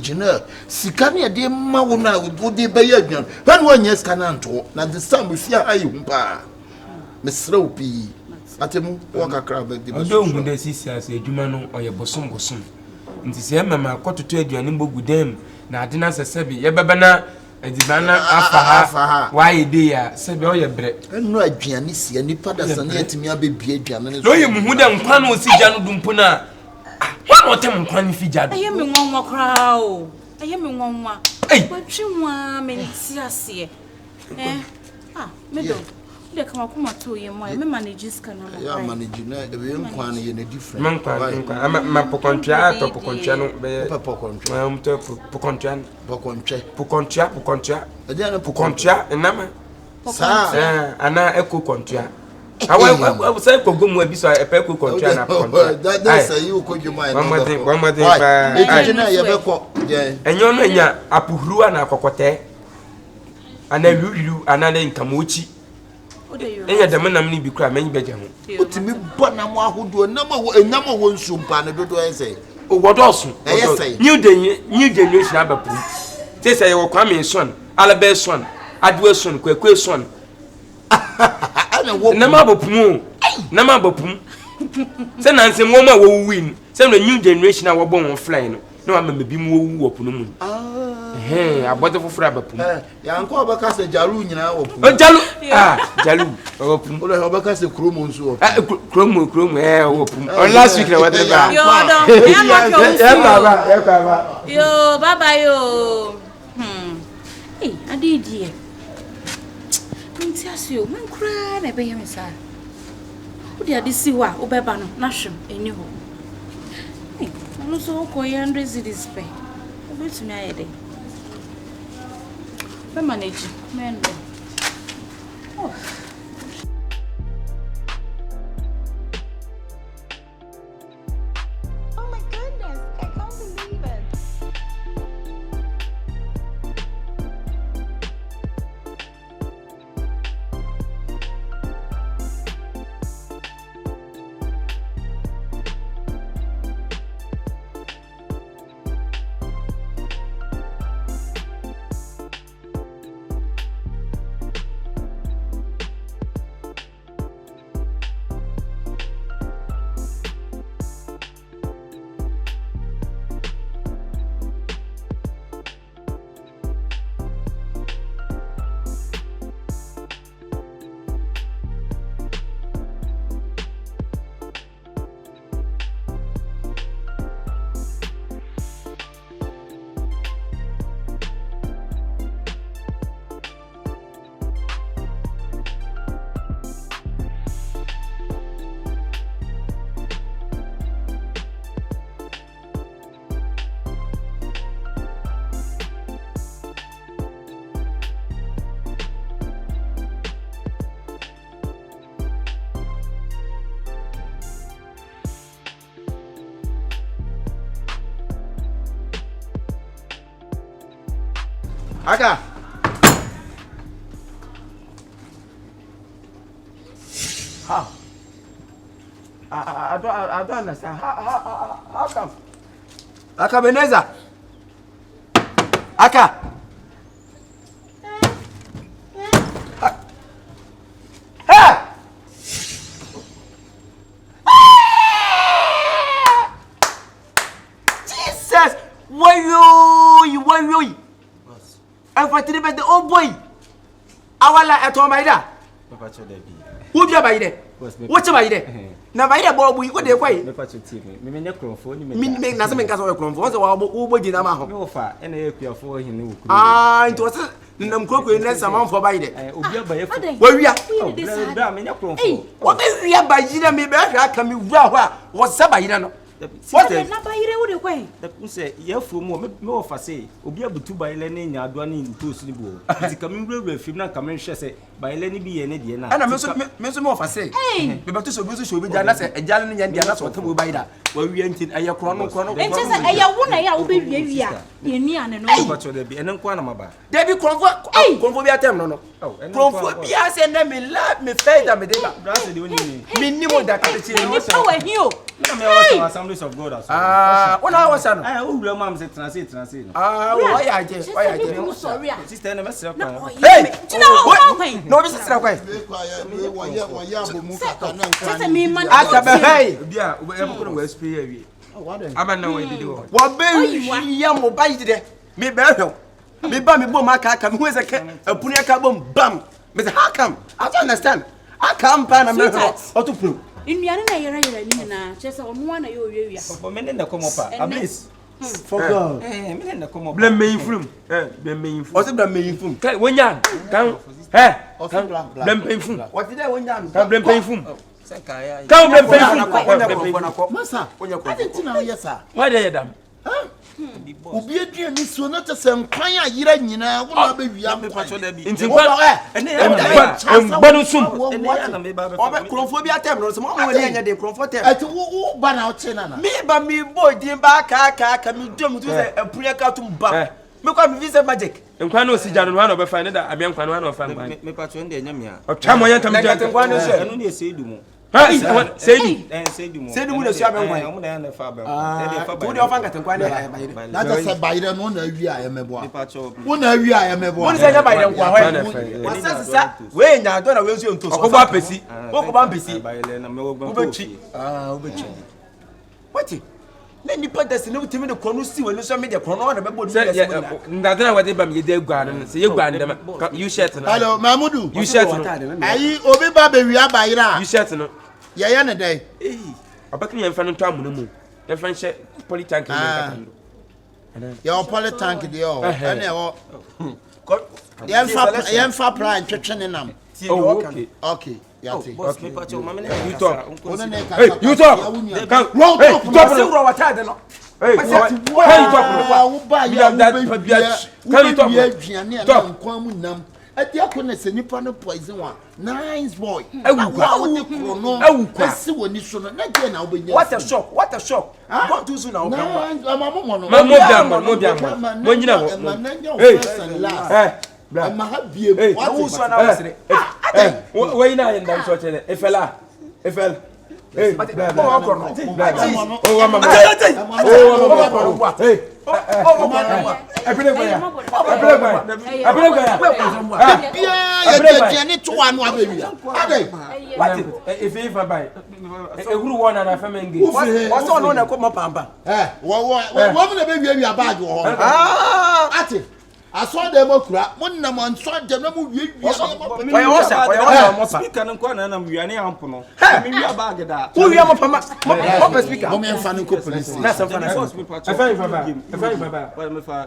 Gina. Sikania de Mauna would be Bayan. When 1 year can anto. Now the sun will see how you pa. Miss Ropey. Atemu, walk a crab at the Don't go see as a Jumano or your bosom bosom. And this year, Mamma, got to tell you an imbo with them. Now, dinner says, Yabana, a divana after why dear, said all your bread. And no, Giannis, and the padders and yet me a baby. No, you wouldn't come with Janu Dumpuna. One more time, Quan Fijad. I am in one more crowd. I am in one more. Hey, what you want me to see? Eh? Ah, middle. They come up to you, my managers can manage in a different man. I'm a pocontra, and Nama. Sir, and I echo contra. I will say, Pogum will be so a peco contra. That's a you could you mind. One more thing, and you're not a Puhru and a cocotte. And then you another in Kamuchi. Enya the man amni bi kra many beje ho otimi bona mo ahodo enama won sumpa ne dodo ense o wodoso new generation abapu say say wo kwame son alabe son adwe son kwekwe son ana wo nama abopum nama abopum say nanse mo ma wo win say no new generation a wo bon won fly no na wa mama bi mu wo opu no mu abode foforo abapum ya nko obaka se jalu nyina opu jalu jalu opum obaka se kromo nso opu kromo opum last week na what ba yo yo baba yo eh adidi e nti asio man kra na be yemi sa wo dia de si wa wo beba no na hwem eni ho no so ko 100 cities pe wo betumi ayede be manage men oh my goodness, I can't believe it. Aka. How? I don't understand. How come? Akabenezer. Aka. Wayo. I'm fighting about the old boy. Awala at home by that. Who do you buy there? What's about there? Now, by the boy, what they way? Me make nothing because of a conference or over the Namaho. No far, and a for him. Ah, it was no crook in less amount for by there. Where we are? What is we are by Gina? Maybe I can be well. What's up? I don't know. What is not by you way? The say, yeah, for more for say, Obia to by Lenny, Adwani in two sleepo. It's coming real if you not come and say by Lenny be an Indian. And I'm Mr. More for say, but to so good should be done as a Jalani and Diana or to buy that. Where we entered a chrono. And just a woman, I will be in me and no, but there be an unquanama. Debbie Comfort, Conforbia Terminal. Oh, and Conforbia send them in love me fed them. Minimum that you. Assemblies of God. When I was son, I will mom said transit. Why I just sorry. Sister never said, hey, no, this is a way. I'm no way to do it. What baby, young will bite today. Me better. Me bummy boom, I can't. Who is a punya boom bum? But how come? I don't understand. I can't pan a mirror or to prove. In Miana, you're just on one of you. For men in the come up, at least. For God, men the come up. Blame me from. Blame me. What's the blame from? When young, come, blame painful. What did I when young? Come blame painful. Come blame painful. Massa, I didn't know, yes, sir. Why they done? Obi adua ni so na tese nkwan a yira nyina wo na be wia me pacho da bi nti gbanu sum obe krofo bi atem no so mo mo ne anya de krofo tem ati wo ba na o che na me ba mi boy din ba ka mi dom tu se apunya ka tum ba me kwa mi visa magic nkwan no si jano no na obe fa ne da abia nkwan no na ofa nkwan me pacho nde nya me a o twa mo yan tam jano nkwan no se eno ne se du mo say du mo de sia be nkwan mo na na fa ba wo de ofa nkatan nkwan na just say by the no na wi a yemebo wo na wi a yemebo wo say nya by the nkwan wo say sa we nya do na we nso nto so ko ba pesi wo ko ba pesi wo bechi wo bechi what na nipa dasi no timi de krono si we no so me de krono na be bodu ndadena wade ba me de gwa no se ye gwa ndem you shirt no hello Mahmudu you shirt no ayi obi ba be wi abayira you shirt no ya na dai abakini yemfa no to amuno mu yemfa nche polytank ni katando ya polytank de o ene wo yemfa plan twetwe nam okay yati okay you talk you talk come roll talk no what time no hey you talk nkwan mu nam ati akona se nipa no poison wa nice boy awukwa awukwa esi woni so no na je na obenya what a shock what do so na obenya mo nyina wo hey ama ha biem what so na wasere we na yin dan so tele efela hey I saw them okra mon na man so dem na mu wie speaker no kwa na mu wiane ampo no me wi bag da wo wi am pama mo speaker mo me fa no ko police na so fa na me fa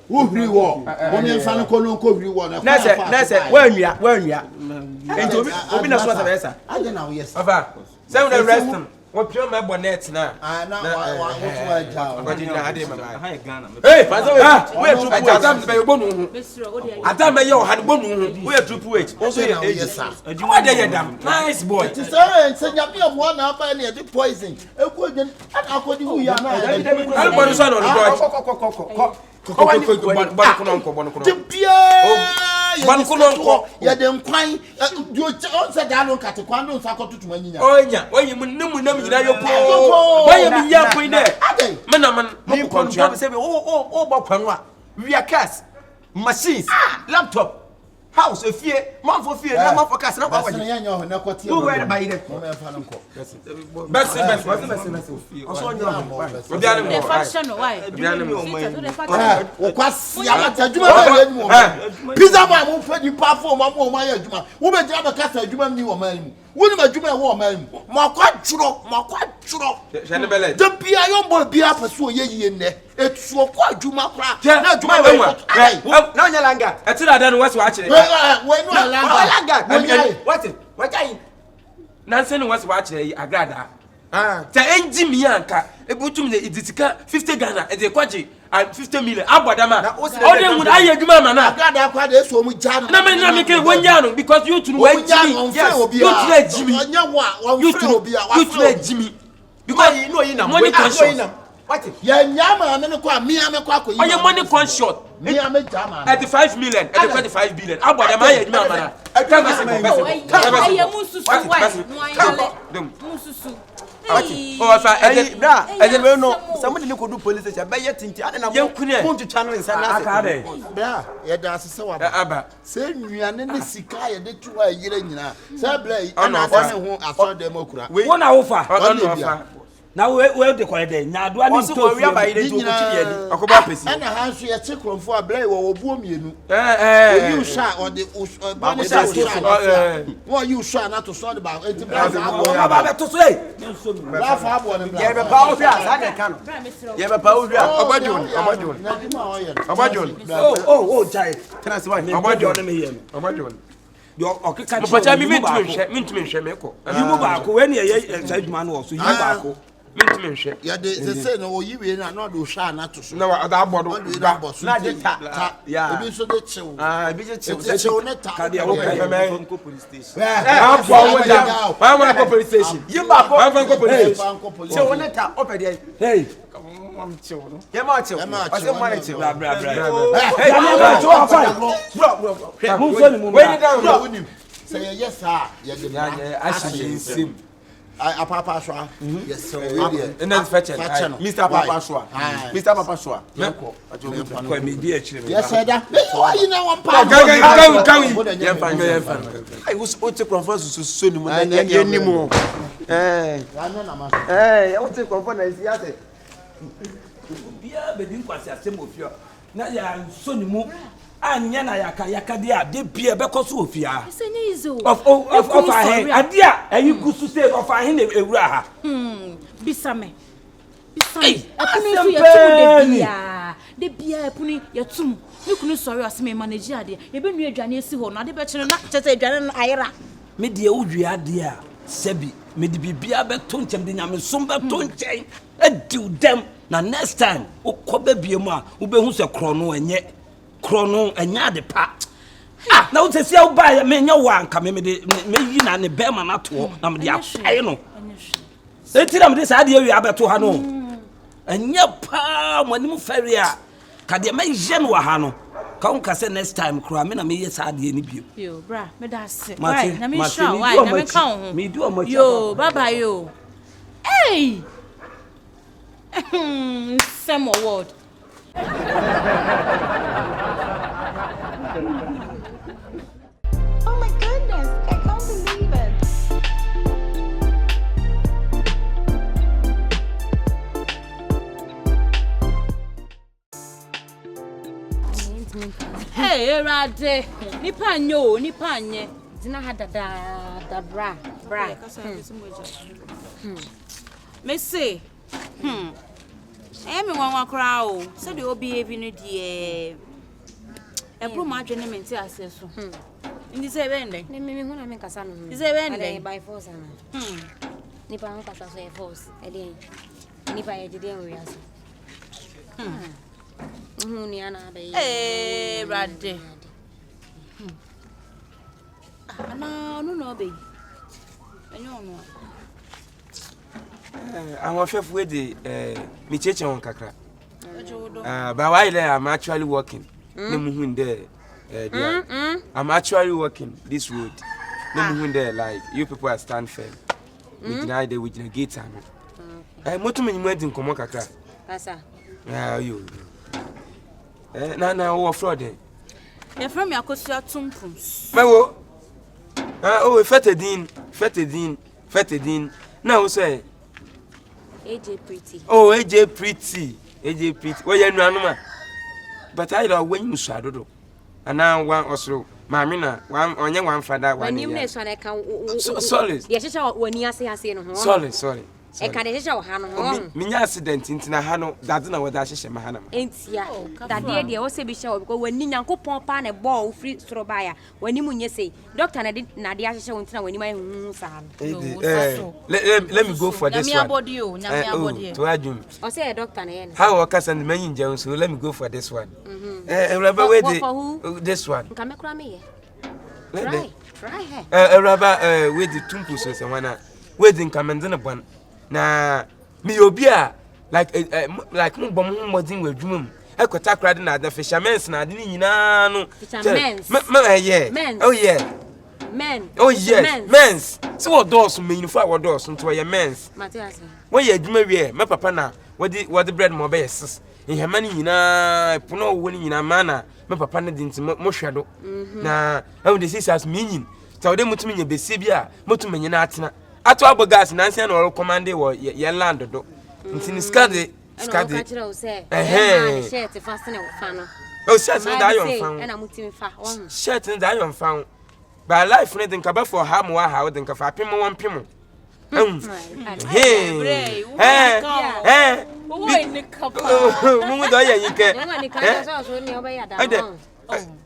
wo hri wo mo me fa no ko hri wo na se wa nwia enti obi na so sa esa ade na wo yes afa say we rest what pure my bonnet na wa ja ade ma ha Ghana hey we true adam be bonu adam be yo had bonu we true wait also yes sir why dey dam nice boy it is say nya be mo na ba na dey poison eku ojen akodi hu ya na everybody so no go ya de nkwan du o se da no kate kwan do nsa kotutu anyinya onya mu nemu nyina yo po why me ya po ide mena mo contract say o bo kwan a we are cars machines laptop house a fear, man for fear, no man for cast. No, That's not who were by the best. The fashion why? Pizza man won't pay you perform my juma. Who may drive a cast a juma new man? Who may juma woman? My quite churro. The Piayon boy be up a so ye in there. It's so quite juma crack. No, Yalanga. I tell her then what's watching. What are you? Nansen was watching a grada. The engine Mianka, a buttum the Idisika, 50 Ghana, and the Quaji, and 50 million. Abadama. Only would I do Mamma. I got that quite so much. No, 1 year because you two went Jimmy. You two be Jimmy. Because you know you money conscious. What? Yama, me, I'm money conscious. Me, I'm a jama. At the 5 million, at the 25 billion. Abadama, Mamma. I don't know. Somebody look do police station. Buy your tinty. I don't know. Want to channel in Sana. Yeah, that's so. Abba. Say you are in the Sikai, the 2 years. Sablay, and I saw them. One offer. Now where the quiet now do I need to worry about it and a house you check for a blade or boom you shot on the what you shot not to start about it to say yeah, they say no, you will not do shine not to no other body. Yeah, so the chill. Police station. Police station. You hey, say yes, sir. I Papa Shwa. Yes, sir. And that's fetching. Mr. Papa Shwa. Mr. Papa Shwa. Yes, sir. Why you know one part? I was going to conference to soon anymore. I want to conference. Yes, Bia be din kwase asem ofia. Na ya so ni mu anya na yaka dia de bia be koso ofia. Senye izo. Of ahe. Adia ayi gusu say of ahe na ewura ha. Bisame. Apuni so ya de bia apuni yatum. Me kunu sori aseme manage ade. Ye be nu adwane esi ho na ade be kire na chese adwane na ayera. Me de udwi ade a sebi me de bibia be to nchem de nyame som be to nchen. Adiu dem na next time ukobe biemu a ubehu se krono enya de pa na wo tesi u ba me nya wa nka me de me yi na ne be ma na to na me de afae no eti na me de sa de awi abeto ha no enya pa mo anim fari a ka de me je no ha no ka unka se next time kro me na me ye sa de ni bio yo bra me da se why na me sure why na me ka ho me do o yo bye yo hey same word. Oh my goodness, I can't believe it. Hey, Rade, nipa nye. Dina ha da bra. Me say me wan wakra o se de obi ebi no de e pro ma adwene menti ase so ndi se bende ne me hu na me kasa no ndi se bende by force na nipa hu kasa so e force e de nipa ye de den we ase ni ana be Rade ana no be enyo no I want to with the Micheche on Kakra. But while I'm actually working, I'm actually working this road. There, like you people are stand firm. We deny the with the gate. I'm not many words in Komo Kakra. Asa. You. Now, what fraud? You from your Kosia Tumpum. Mewo. Oh, Fetedin. Now say. AJ Pretty. Oh, AJ Pretty. Where you know, but I don't when you shadow. And now one also, Mamina, one father, one year. Solid. Yes, when you say I say no. Sorry. I can't show Hannah. Mini accident into Hano, that's not what I say, Mahana. Ain't ya. That dear also be show because when Nina go pompan a ball free strobaya, when you say, Doctor Nadia show when you might let me go for this one. To Ajum. Or say a doctor. How was and many Jones, so let me go for this one. This one. Come across me. Try her. A rubber with the Tumpus and one wedding commanding upon. Na me obia like mbom modin wadwum ekota krade na da fishermen na de nyina no fishermen oh yeah men oh yes men's so what doors mean for what doors into your men's Matthias when you adwuma wie me papa na what the bread mo be yes in hemani nyina pono woni nyina mana me papa na dinti mo hwedo na how the sisters meaning so dem mutumi nya besi bia mutumi nyina atena ato abogas nansia na oro commande wo ye land do ntini skade shirt fasten e fa no oh shirt na yon fa na mutimi fa shirt na yon fa ba life ne den ka ba for ha mo wa ha wo den ka fa pem won pem mu do ye yike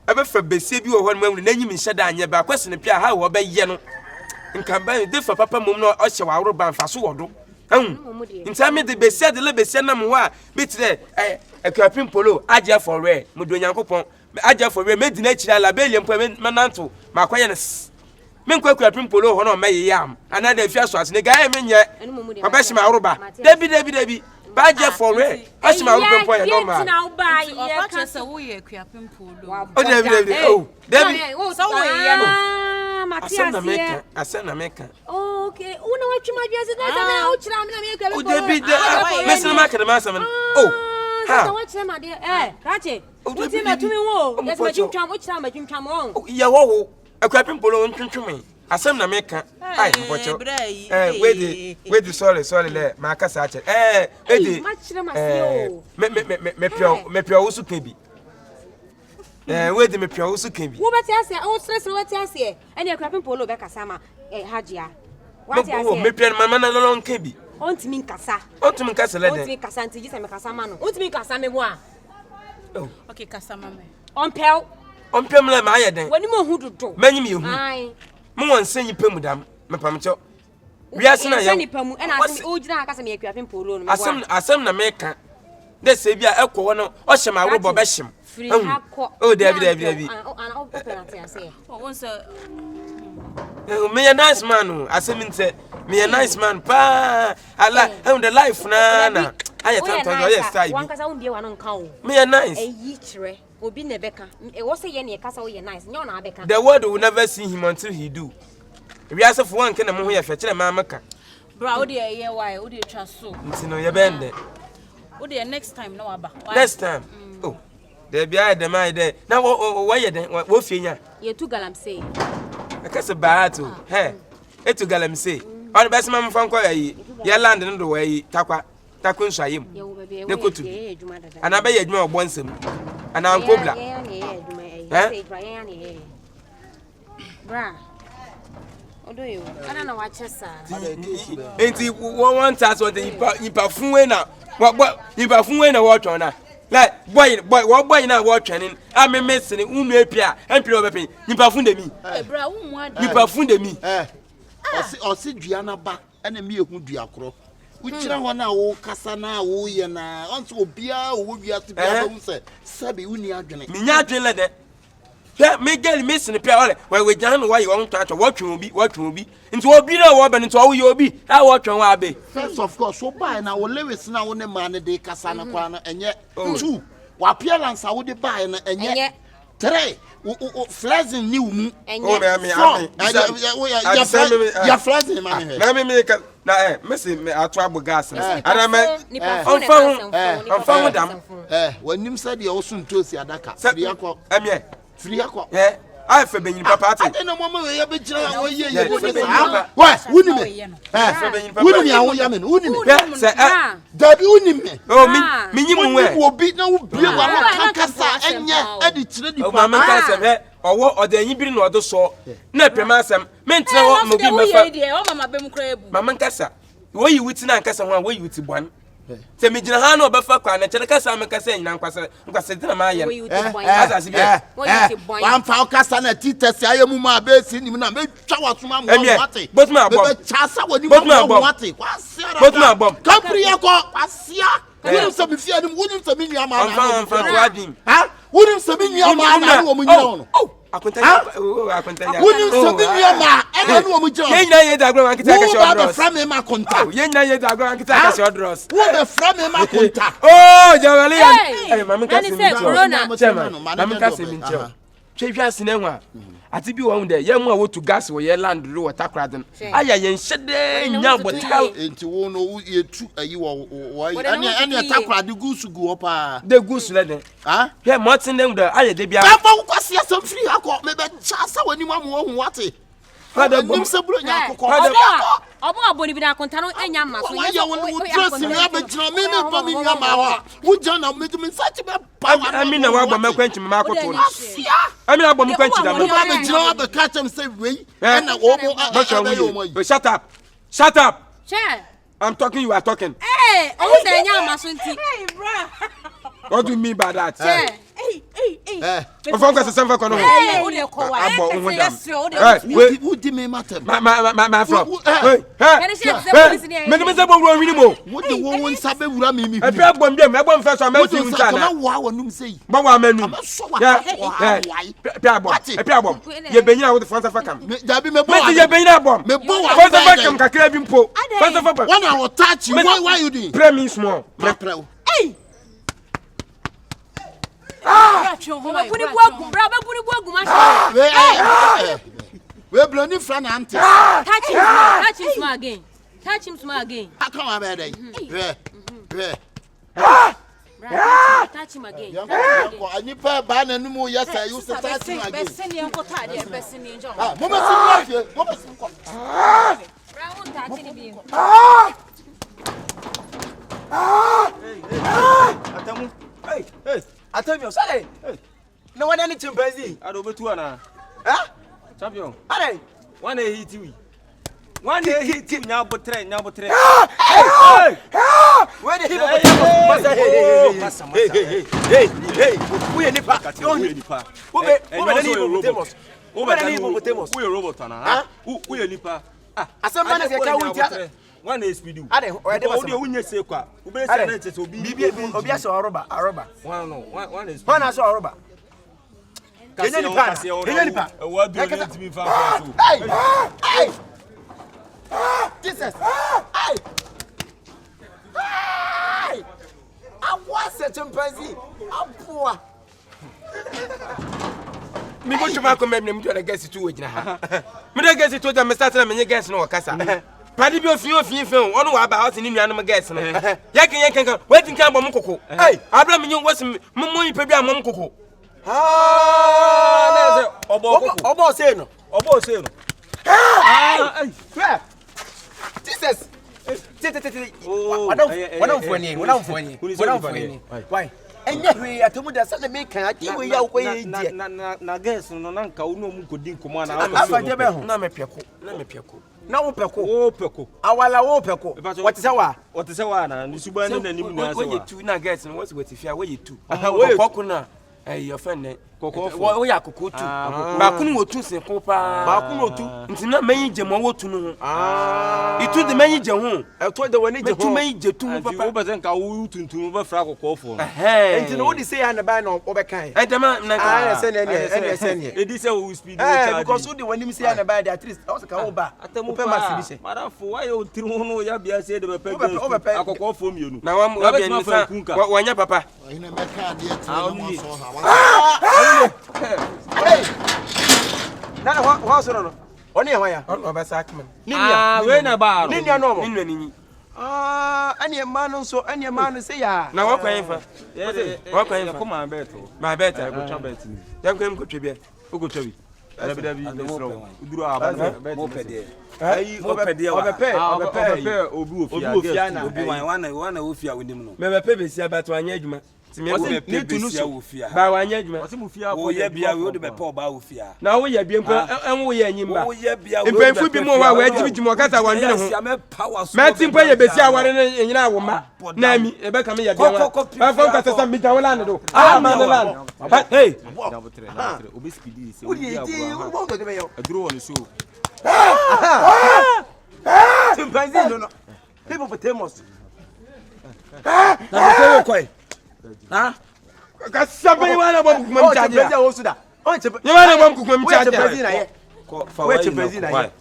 ebe fa besi bi wo ho no na nyimi nhyeda anye ba kwese pia ha wo ba ye no nkamba de fa papa mom no o hye wa woro ban fa so wodo ntame de besia de le besia na mo a bitire akwapim polo aja for we mo do nyankopon aja for we medina chira la be lempo mananto makoye ne me nkwa akwapim polo ho no meye yam ana da fia so asne ga e menye papa hye ma woro ba debi baje for we hye ma woro pempo ye no ma na uba ye ka se wo ye akwapim polo o debi oh debi so wo ye no Asana meka. Okay. Una wachuma biazi na sana uchira mina meka. O David, mesna maka ma sama. Oh. Ha. Wachira ma de Rache. Uti matumi wo. Yes majumtwam uchira majumtwam wo. Ya wo. Akwapim polo ntwentweme. Asam na meka. Ai mbocho. Wait sorry le. Maka sa ache. Edi. Machira masio. Me pio usu kebi. Wait me pia usu kebi. Wo beti ase, o stress wo beti ase. Ene akwapim polo be kasa ma hajia. What ase? Me pia mama na lon kebi. Ontimi nkasa. Ontimi nkasa le de. Ontimi kasa ntiji se me kasa ma no. Ontimi kasa me mo a. Oh. Okay, kasa ma me. Ompem le ma ayeden. Wani mo hu dodo. Manyim yehu. Ai. Mo won senyi pemu dam. Me pamcho. Wiase na ye. Senyi pemu ena asem o gina akasa me akwapim polo no. Asem na meka. De se bia ekwo no o hye ma robo be hyem. Free hakko. Oh, David. Ana o penalty ase. Oh, once me a nice man. Asem nte me a nice man pa. Allah, the life na. I attempt to yes style. One kasa unbie wa no nka o. Me a nice. Eyi kire. Obi na beka. E wo se ye na kasa wo ye nice. Nyo na beka. The world will never see him until he do. We are so for one kana mo ho ye fe kire ma maka. Bro, wo de ye why? Wo de twa so. Ntino ye bende. Wo de next time na waba. Next time. Oh. There be I the my there. Now what you then? What finya? You two galamsey. I guess a bad to. Hey, it to galamsey. All the best man from Koya. Ya land in the way. Takun Shayim. The kutu. And I bet you more once him. And I'm Cobra. Bra. What do you? I don't know what you say. Ain't he one task what you perfume now? What you perfume a watch on her? Like boy na watch training. I me messing unu epia empire obepe nipa funde mi bra wo mu ada nipa funde mi osi duana ba ene mi ehu duakro uchira ho na wo kasa na wo ye na onso obia wo wiase bia ba se sabe uni adwene mi nya adwene le de ya me girl messing pia ole we jan no why won twa watwe obi nti obi na wo be nti wo ye obi a watwe wa be first of course so buy na wo lewis na wo ne man de kasa na kwa na enye 2 wa appearance wo de buy na enye 3 flashing new mu ya flashing man he na me ka na me me ato abo gas na me onfa dam wanim said ye wo sun tosi adaka yakọ free akọ I fe benyin papa ate ade na mama we ya be jira wo ye ye wa wuni me wuni me awo ya me wuni me se dabi wuni me oh mi nyimu we wo bi na wo bie wa no kakasa enye ade kire di pa mama kan se he owo odanyi biri na odo so na pema asem me ntre wo mo bi mefa o mama bem kra ebu mama nkasa wo yi wuti na nkasa ho a wo yi wuti bwan se me gina ha na obefa kwa na chere kasa me kasa nyina nkwase dina ma ye asase bi wo yi wuti bwan wan fa kasa na titesi ayemu ma be si nim na me twa wasoma mo wate botuma abom be chasa woni mo wate kwasiara botuma abom kampri yakọ kwasia woni se me fia nim woni se me nua ma na ha woni se me nua ma na wo mo nyaa no akwentanya woni se me nua ma ena no wo mo nyaa ye nyina ye dagro an kita ka wo ba be fra me ma konta ye nyina ye dagro an kita ka shodros wo be fra me ma konta oh jawali eh mama ka se mi corona mama ka se mi ncho twehwa sine ho a ati bi wo hu de ye mu a wotu gas wo ye land ro water kraden aya ye nhede nya botal enti wo no ye tu ayi wo ane takrade gusu gu opa de gusu le den ha ye motin dem de aya de bia ba kwasi asem free akọ me be chasa wani mu ho wate Father, nim se bro nya akọ obo aboni bi na konta no enya ma so ye wo dress ni abegina me pa me nya ma ho wo jana me me sachi be pa ami na wa gba makwanchi me makoto ami na gba makwanchi da me ba be jina be catch him say we na wo mo shut up shut up che I'm talking you are talking o se enya ma so nti bro what do you mean by that che o fa kwese semfa kono o de ko wa abo o hodam wo di me matem ma from me me se bo wuro hwini mo wo de wo nsa be wura me mi e bia bom bia me bom fa so ma su nsa na wo wa num sei ba wa manu pia bom ye benyina wo de fansa fa kam dabi me bo me ye benyina bom me bo wa fansa fa kam kakra bi mpo fansa fa ba one I will touch you why you doing pray me small pray hey we bloni friend auntie touch him small again how come I be there touch him again ani pa ba na numu yes I use to touch him again beseni enko tade beseni enjo mo be sin life mo be sin ko bra won touch ni bi Atamu hey Atemi osale no one any chimpanzee ado betu ana champion are one hit we one hit nya botre hey where the hit masa hey we nipa we robot ana we nipa asamba na se ka we one is speed you ade o de basa o unye se kwa u be se na chese obi ase aroba one is one ase aroba kenya nipa e wa do le ntimi fa so hey Jesus hey I was a chimpanzee apoa mi bo chuma ko mem to the guest to wejina ha me the guest to da me start na me guest no wakasa padi bi ofin onu wa ba house ni nuanom guest no yeken wetin kan bom kokko hey abra me nyu wasi mo yipa bi amom kokko na se obo se no hey Jesus wana mfoni why enya hwe atomu da sa na me kan ati we ya ko ye die na guest no na nka wo no mu kodi nkomo na afaje be ho na me peko na wo peko awala wo peko wati se wa na nsuba ne nanim na se wa wo ye tu na guest no wati fia wo ye tu kokko na your friend ne wo ya kokko tu ba kunu wo tu se ko pa ba kunu tu nti na manyi je mo wo tu no itu de manyi je ho to de woni je ho tu manyi je tu papa wo be nka wo tuntum be fra kokko fo nti no wo di say ya na ba na wo be kan dema na ka se ne edi say wo speed wo charge because wo di woni say ya na ba at least o se ka wo ba atemu pa masibise marafo why you tiri ho no ya bia say de be pe akokko fo mienu na wa bia ni sa wanya papa ina me ka de ti mo so ha hey na wa so no oni e hwan ya o ba sa akman ninia we na ba ninia no mo ninia ni Any man so any man say ya. Now what can you what can you come on better? My better. Go chop bet. Dem go Tribia. Who go Trebi? Dabi mesro. Uduru aba mo pede. Ayi obepe obi ofia na. Obi wan ofia wonim no. Me be be sia but wanya adwuma. Ti me go be tunu so ofia. Ba wanya adwuma. Ose mu fia wo ye bia we de be pa oba ofia. Na wo ye bia en wo ye anyim ba. Wo ye bia we. Mpanfu bi mo wa jibijimo kasa wandene ho. Ma ti mpa ye besi aware ne nyina wo ma. Na mi e be ka me ye bia wa. Ba fon kasa sa mi ta wala ne do. Ah ma ne land. Hey. Obi speedy se. Wo ye wo go de be yo. Aduro won so. Chimpanzee no. Hippopotamus. Na say wo koi. Ha? Kasabe wana bom kumam chaje. Chimpanzee wo so da. On chimpanzee. Ye wana bom kumam chaje. Chimpanzee na ye. Ko fa wa chimpanzee na ye.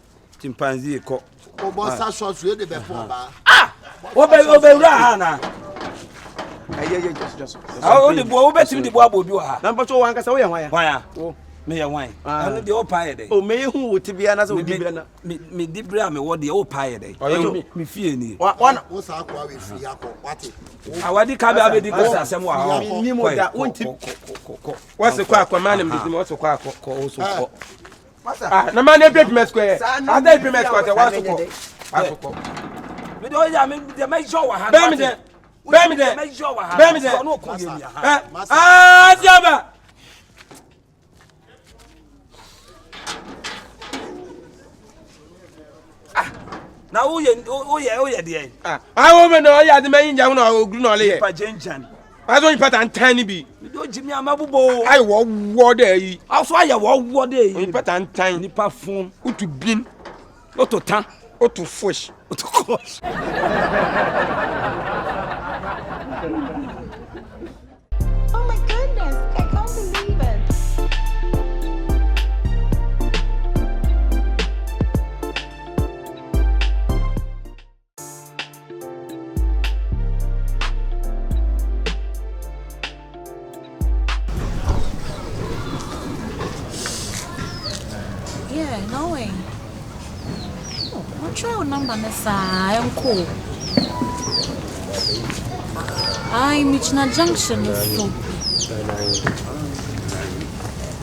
Chimpanzee ko. O boss so so de be for ba. Obe ra na. Aye just. O de bo obetimi de bo abobi wa ha. Na mpacho wan kasa wo ye hwan ya? Hwan ya? Me ye hwan. Anu de o pa ye de. O me hu wo tibia na so wo dibia na. Me dibra me wo de o pa ye de. Me fie ni. Wana Wo sa akwa we free akọ. Wate. Awadi ka be abedi ko asem wa ha. Ni mo da wonti. What's kwa kwa man dem what's kwa ko Ko so ko. Ah na man dey pay square. Ada pay square say what's ko. Asoko. Me do ya me de me show wa ha. Be me de. Me show wa ha. Be me de. No ko ye mi ha. Ah diaba. Na wo ye de. Ah wo me no ya de me nja ho na ogru na ole ye. Pa jenjan. Aso ni pattern tiny bi. Me do jimi amabubo. Ai wo de yi. Aso aye wo de yi. Ni pattern tiny. Ni pa fun. Utu bin. Oto tan. Otu fish. Oto kosh. Oh my goodness, I can't believe it. Yeah, no way. I'll try your number next time. I'm cool. I'm Michina Junction.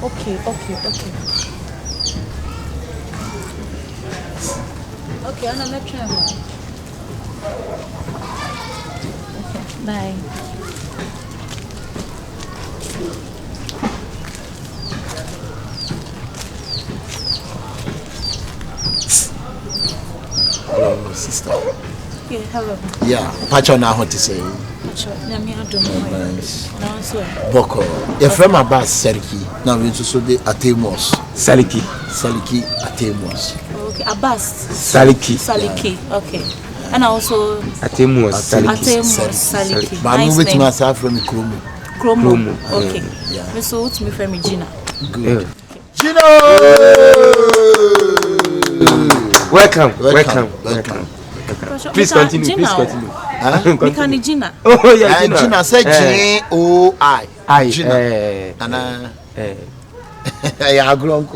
Okay. Okay, I'm gonna try one. Okay, bye. Hello, sister. Yeah, hello. Yeah, patch on what to say. Sure, let me do my Nice. now so. Boko. Your friend my boss Seriki. Now we just so the Atemos. Saliki Atemos. Okay, Abbas. Saliki. Okay. And also Atemos Saliki. But I'm waiting myself from Chromo. Okay. Yeah. So what's me from Gina? Good. Gino! Welcome. Please continue. Mikani Gina. Oh yeah, Gina said G-O-I. Gina. And I grown.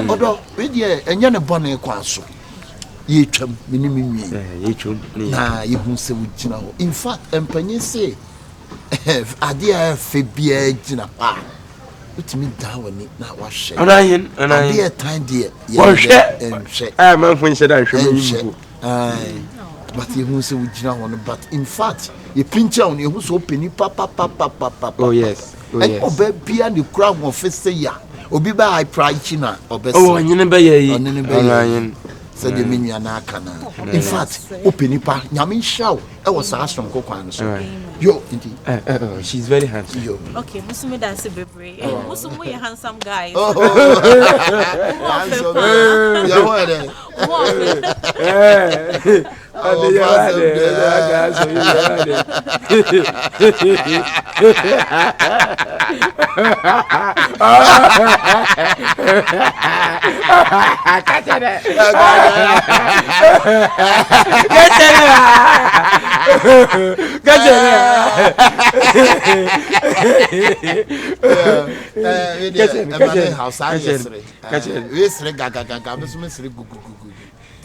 Although, with ye, and you're a bonnet quasso. Ye chum, minimum. Nah, you won't say with Gina. In fact, and Penny say, I dear Fabia Gina. Put me down when it not was share. And I dear time dear. I'm when said I should. But you won't say with Gina one, but in fact, you pinch on you who's open papa. Oh yes. And obey beyond the crowd of first year. Obi by I pride China or best. Oh, and you never ye. Said the minion Nakana. In fact, open ipa, Yamin show. I was asked from Kokwan. Yo, indeed. She's very handsome. Yo. Okay, Musume that's a baby. Musume you handsome guys.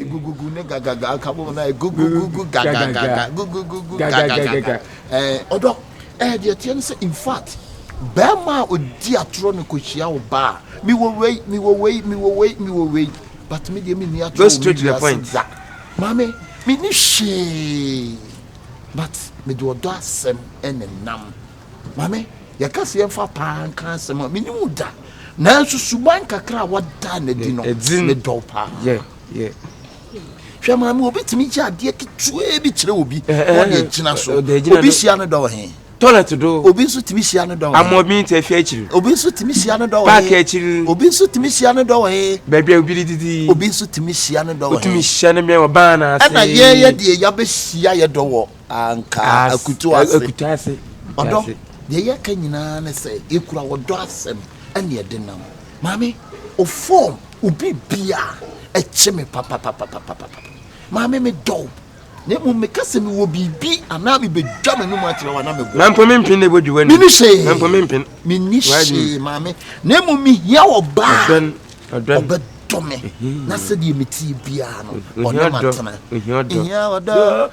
gugu ne gaga kabo na gugu gaga gugu gaga odo the atien say in fact Bema odi atro ne kochia wo ba mi wo wei but me dey me ni atro. Go straight to the point. Mame me ni she but me do odo asem enenam mame ya kase emfa pan kan asem me ni muda na nso suban kakra wada na di no me do pa hwe mame obi timi ji ade kitwe bi kire obi won dey gina so obi hia no do he toilet do obi nso timi hia no do amobi nte fi akiri obi nso timi hia no do park akiri obi nso timi hia no do he baby obi didi obi nso timi hia no do he otimi hia no me wo ba na ase ana ye de ya be hia ye do wo anka akutu ase odo de ye ka nyina ne se ekura wo do asem ene de nam mami o form obi bia eche me papa mami me do ne mu me kase me wo bibi ana me bedwa me no mu atire wa na me go mampo me mpin ne bodwi wani ni she mampo me mpin me ni she mami ne mu mi hia wo ba odon tome na se di meti bia no ona matana hia odo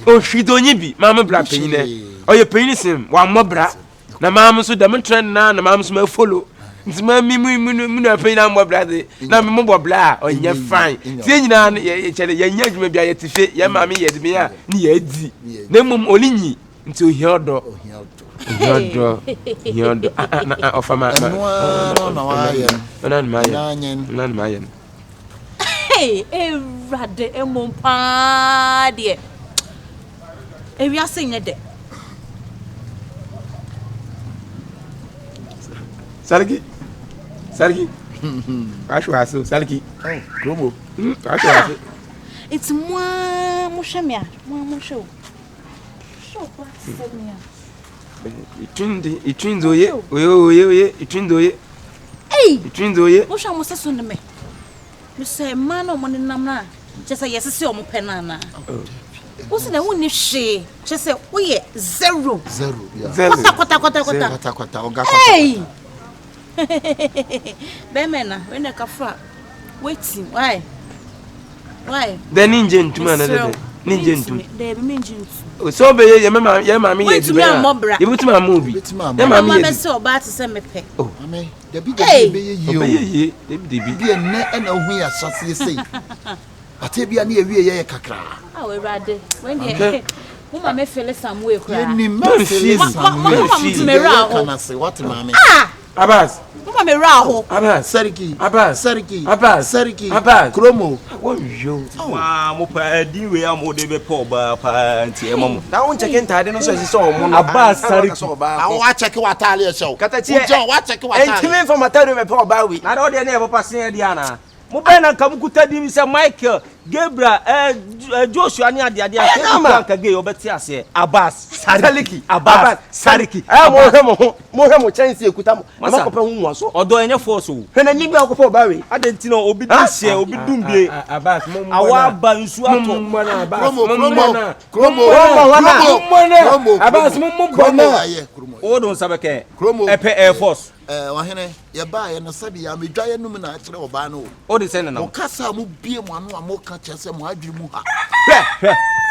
o hwidonyi bi mama bra penyine oye penyisim wa mobra na mama so dem trend na mama so ma follow ntima mi na penyina mobra de na me mobra onye fine tie nyina ye chele ye nya adwuma bia ye tife ye mama ye de me a ni ye di na mum olinyi nti ohiodo ofama na wa ye Rade emompa de ewi asenye de Sarki asho Sarki Kromo asho it's moi mon chamia mon show pa semia itwindoye oye itwindoye itwindoye mo sha mo seso ne me say man o money nam na just say yes say o mo penana o se na woni hwe just say o ye zero kota oga hey be mena when the kafa waiting why the ninja ntuma na de ninja ntuma de be ninja ntuma so be ye mama ye di be ye butima amobi ye mama ye be say o ba ti say me pe oh amen the big be ye bi enne na hu ya sase sei ate bia na ewie ye kakra we rade when dey mama me feel somewhere kra ye ni me feel somewhere kana say what mama Abbas mama me ra ho Abbas Sarki Kromo wonjo mo pa di we am de be po ba pa ntie mom na won check ntade no so si so mo Abbas Sarki wa check watale e show katachi wa check watale entime from atade me po ba we na do de na e papa sen de ana mo be na kam kuta di mi se Michael Gabriel Joshua ni ade akema ka ge obeti ase Abbas Sarki mo hemo chance ekuta mo makopa hu so odo enye force wo hena ni bi akopa ba we adenti no obi dise obi dumbie Abbas mo awa ba nsu ato Kromo Abbas mo o don sabeke epe Air Force wahene ye ba ye no sabi ya medwa ye num na akire oba no o de sen na o kasa mu bie mu anu amoka chese mu adwi mu ha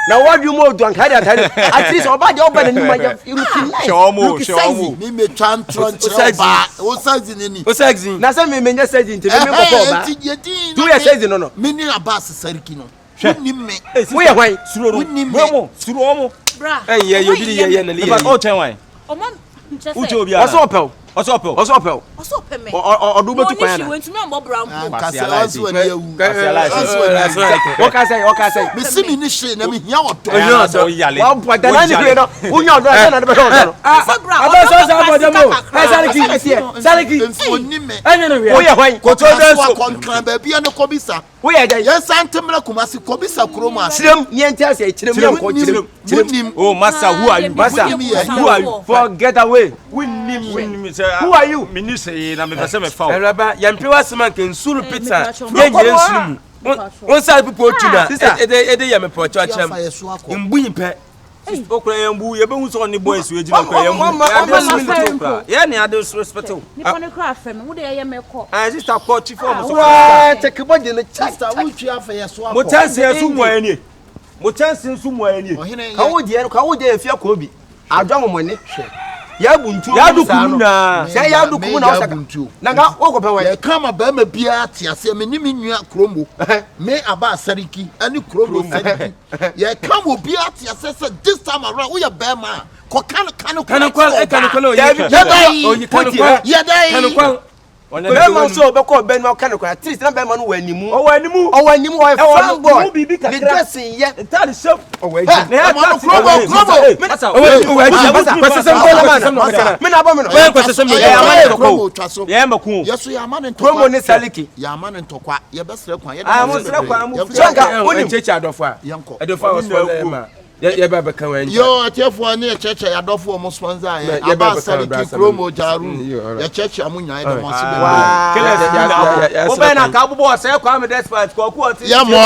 na wadwi mu odu anka dia tare at least oba de oba na ni ma looking nice show me me tantron oba o size ni na se me menye size nti me papa oba tu ye size no me ni Abbas Sarki no ni me wo ye hwan suro mo bra ye obi ye na le o chen hwan o man ujo obi ara Oso me. Odu betu kwa na. We ntumi ambo bra mpo. Kasa aso ani ewu. Oka say. Me simi ni hwe na me hia woto. Wa bota na ni hwe no. Unya odo na de be do. Sarki. Anya no hwe. Wo ye hwan? Koto da so konkran ba bia no kobisa. Wo ya ga yes antemla kumasi kobisa kroma chirem yenti ase chirem ko chirem oh master who are you forget away win say who are you minister na me pese me fa eraba yampe wasema ke nsuru pizza ye nsuru one side people tuna ede ya me pocho achem mbu pe okura yambu ye be hu so ni boys we jina kwa yambu ya ni ade respect ni pone kra afem wo de ye me ko sister ko Shifo mo so take body no sister wo twa fa ye so mo chance su mo ani mo chance su mo ani ka wo je afia ko bi adwa mo ni ya buntu ya dukumu na say ya dukumu na osaka na ga okope we ya kama ba ma bia ti ase me ni menua kromo me aba sariki ani kromo sariki ya kama bia ti ase this time around we ya ba ma ko kan ya dai Bema so be ko ben ma kan ko at least na bema no wanimu o wanimu o fan boy the dressing ye that is so o we ji na kromo me na ba me no we kwese me ya ma ko ye ma ku yeso ya ma ne ntokwa kromo ne saliki ya ma ne ntokwa ye be sere kwan ye mo sere kwan mo changa oni cheche adofo a adofo was for ma ye ba kan wan yo atefo ne cheche adofo mo sponsor ye aba saliki kromo jaru ye cheche amunya ye be mo sibe o be na ka bobo se kwa me despite ko ku oti ya mo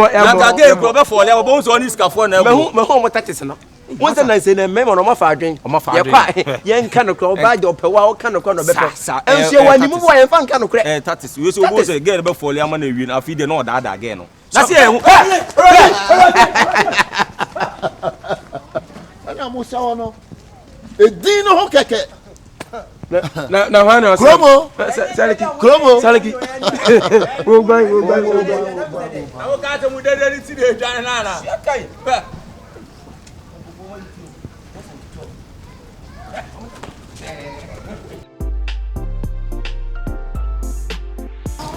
na ka ge ko be for le o bo so ni skafo na me hu mo touches no won say na say na me mo no ma fa adwen ye kwa ye nka no ko ba je opewa o ka no ko no be pe ense wani mu bo ye fa nka no kre touches we so bo say ge be for le ama na wi na afi de no da da ge no na say ana musa wono edin ho keke na hwana kromo saliki wo gba awo ka te mu dede ni ti de dwan na na kai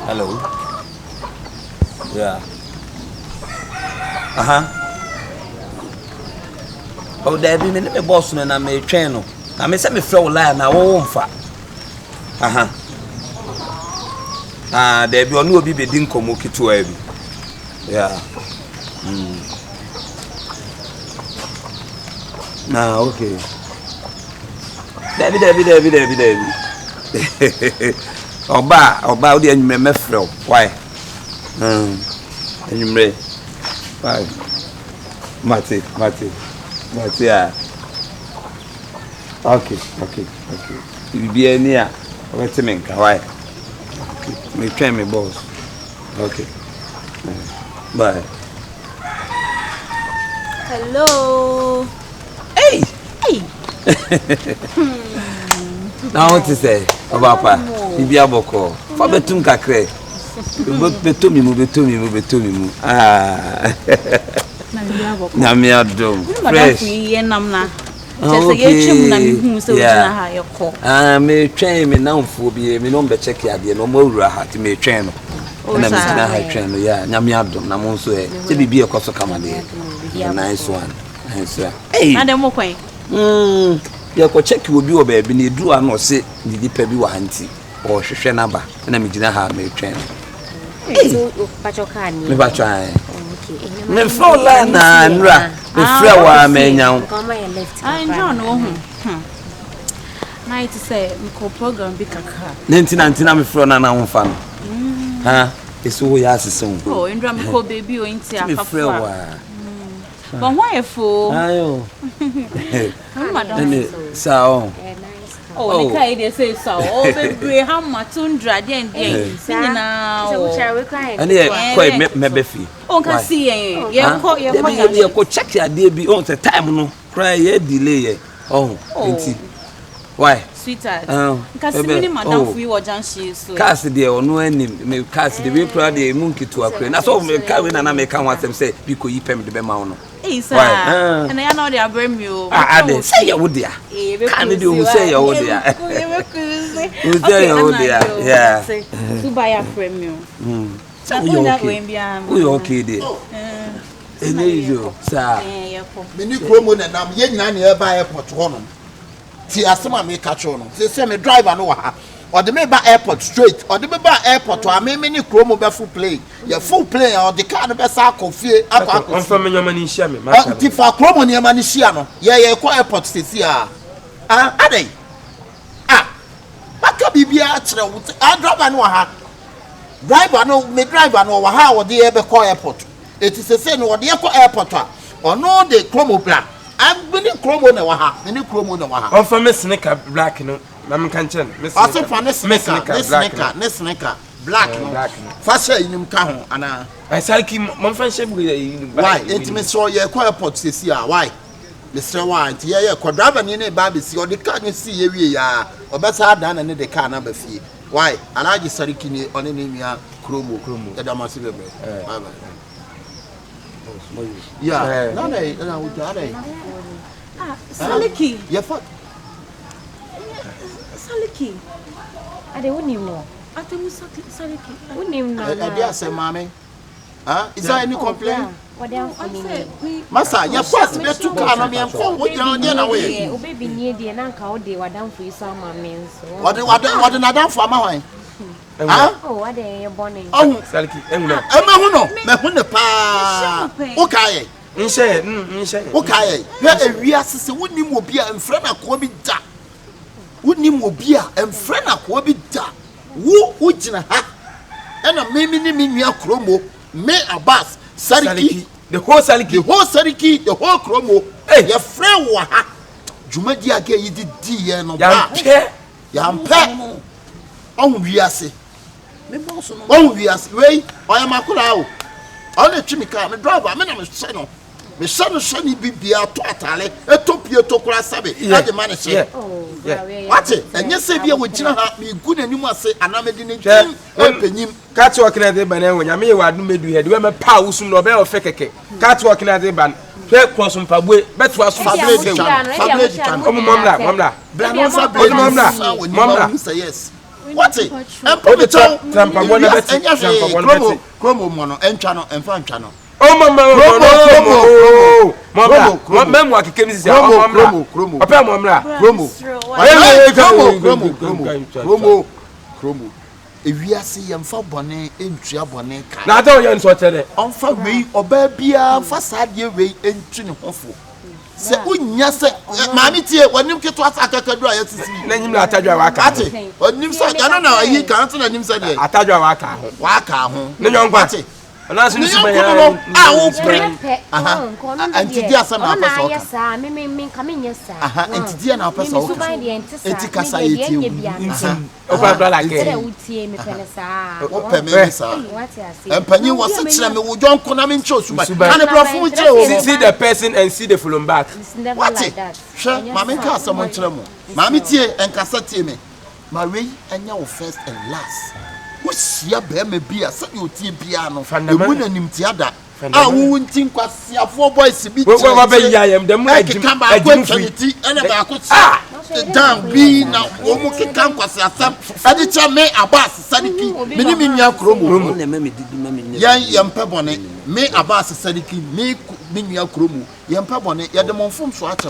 hello yeah oh there be me boss na me twen no na me say me frɛ wo line na wo mfa there be onu obi be din komo kitu abi yeah na okay David oba o de anyume me frɛ wo why anyume why Mate ah okay be ania wait me nka why okay me try me boss okay bye hello hey now what to say about pa bibi aboko fa betum kakre betum mu na mi adom fresh ye namna chese ye twem na mi hu se ojina ha ye ko me twen me namfo bi me no be check ade no mo wura ha ti me twen no na me sina ha twen no ya na mi adom na mo nso e se bibi e ko so kama de nice one hey na dem mo kwen ye ko check obi o ba bi na edu a no se didi pa bi wa anti o hwehwe na ba na me gina ha me twen so pachoka ni me pachoka me frola na nra me frewa me nyawo enjoy no hu na it say me program bi kakra ntina me frola na wonfa no eso ya asison oh enjoy me ko baby o inti afafa me frewa but why e fo ayo madam sao oh ni kai dey say sao bebre hamma tundra den sinina so we share we cry and ye koi me be fi on ka see ye ko check ya dey bi on the time no cry ye delay ye enti why sweetheart ka see ni madam fu wo janshi so cast dey onu ani me cast dey we proud dey munkitu akre na so me ka we na me ka wansem say bi ko yi pem de be ma no sir and I know they are bring you they say you would there can you say you would there yeah to buy a premium so you okay there you sir me ni kromo na nam ye nyina na e ba airport ho no ti asema me ka cho no say me driver no wa ha or the member airport straight, or the member airport, or many chromo be full play. Your full play, or the car be circle fear. I'm from your money, Shammy. If I chromo near Maniciano, yeah, airport stays here. Are they? What can be actually? I drive no ha. Driver no, me driver no, how or the airport. It is the same or the airport, or no, the chromo black. I'm winning chromo no ha, any chromo no ha. I'm from Miss Snicker black, no. I'm canching. Also for this sneaker, black. Fashion in him count, and I shall keep my friendship with you. Why? It may show your airport to see why. Mr. White, yeah, quadrava in a baby, or the car you see every year, or better than any the car number fee. Why? And I just started kidney on any chromo, the Damascus. Yeah, no, I would die. Saliki. Yeah, fuck. Saliki. I don't know. I tell you Saliki. Wouldn't even know. I dare say, mommy. Huh? Is there any complaint? What else? Massa, your first me to come and phone with your dinner away. Oh, baby, near the Nanka, they were down for you some means. What another for my Oh, what are you bonnet? Oh, Saliki, Emma, me pa. Okay. Okay. We are sister, wouldn't him be and friend a quobi da. Wouldn't him be and friend a quobi da. Woo, Ujina ha. And a mimi chromo, me a bass. Sariki, the whole Sariki, the whole chromo. Hey, your friend waha. Jumadia gay, you did dear no care. Yampe. Oh, we are say. Oh, we are way. I am a cool. Only Chimica, me driver, me name is Seno. Me son Sonny be a totally, a topia to Krasabi. Yeah, the man say. What's it? And yes, if you would not be good and you must say, and I'm a dinner. Him. Catch walking at the banana when I may have made you do a pause no bell fake. Catch walking at the ban. Fair cross on Pabwe, but was Fabrizio. Mamma, say yes. What's it? And put the Tampa one of it and Chromo mono and channel and fan channel. Oh, Mamma, what memoir came is Chromo, if we are seeing for bonnet in Triabone, not all young sort of on for me or baby, facade your way into Hofu. Say, yes, Mammy, when you get to us, I can do it. Then you not tell you I can't. When you say, I don't know, he can't tell him, said, I tell you I can't. Waka, no young party. And as you say, I will bring and today, some of us, yes, I mean, coming, yes, sir. And today, now, person, it's a cassa, and Penny was such a don't come in church, and see the person and see the full back. What's it? Sure, Mammy Cass, someone to them. Mammy Tia and Cassati me. Marie and your first and last. What's your baby be a such you tea piano from the woman in Tiada? I won't think what's your 4 boys to be. I am the man to come back and about down be now. Omo can come was a thumb. Editor may a bass, Sadiki, Minimia Chromo, Yam Pebone, may a bass, Sadiki, me Minia Chromo, Yam Pebone, Yadamon from Swatch. I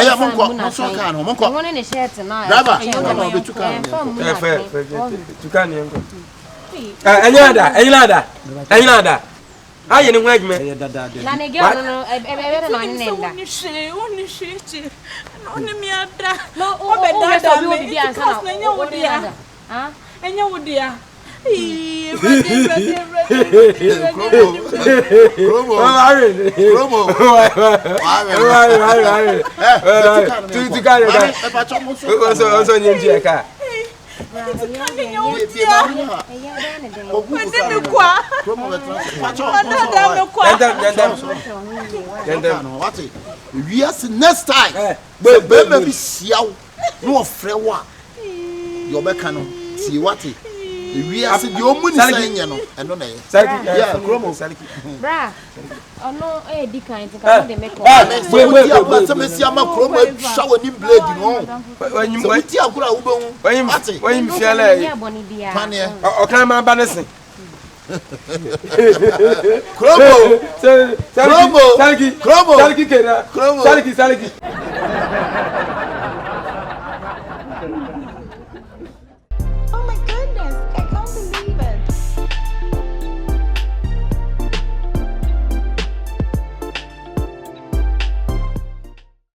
am one in a shirt tonight. Another. I ain't wait me. Next time, baby, see how no friend. Your becano, see what it. We are the woman saying, you know, and no, yeah, Chromo, Bra. Oh, no, eh, decline to come and make shower in blade, you know. When you wait, you when you feel or climb my Bernice. Saliki.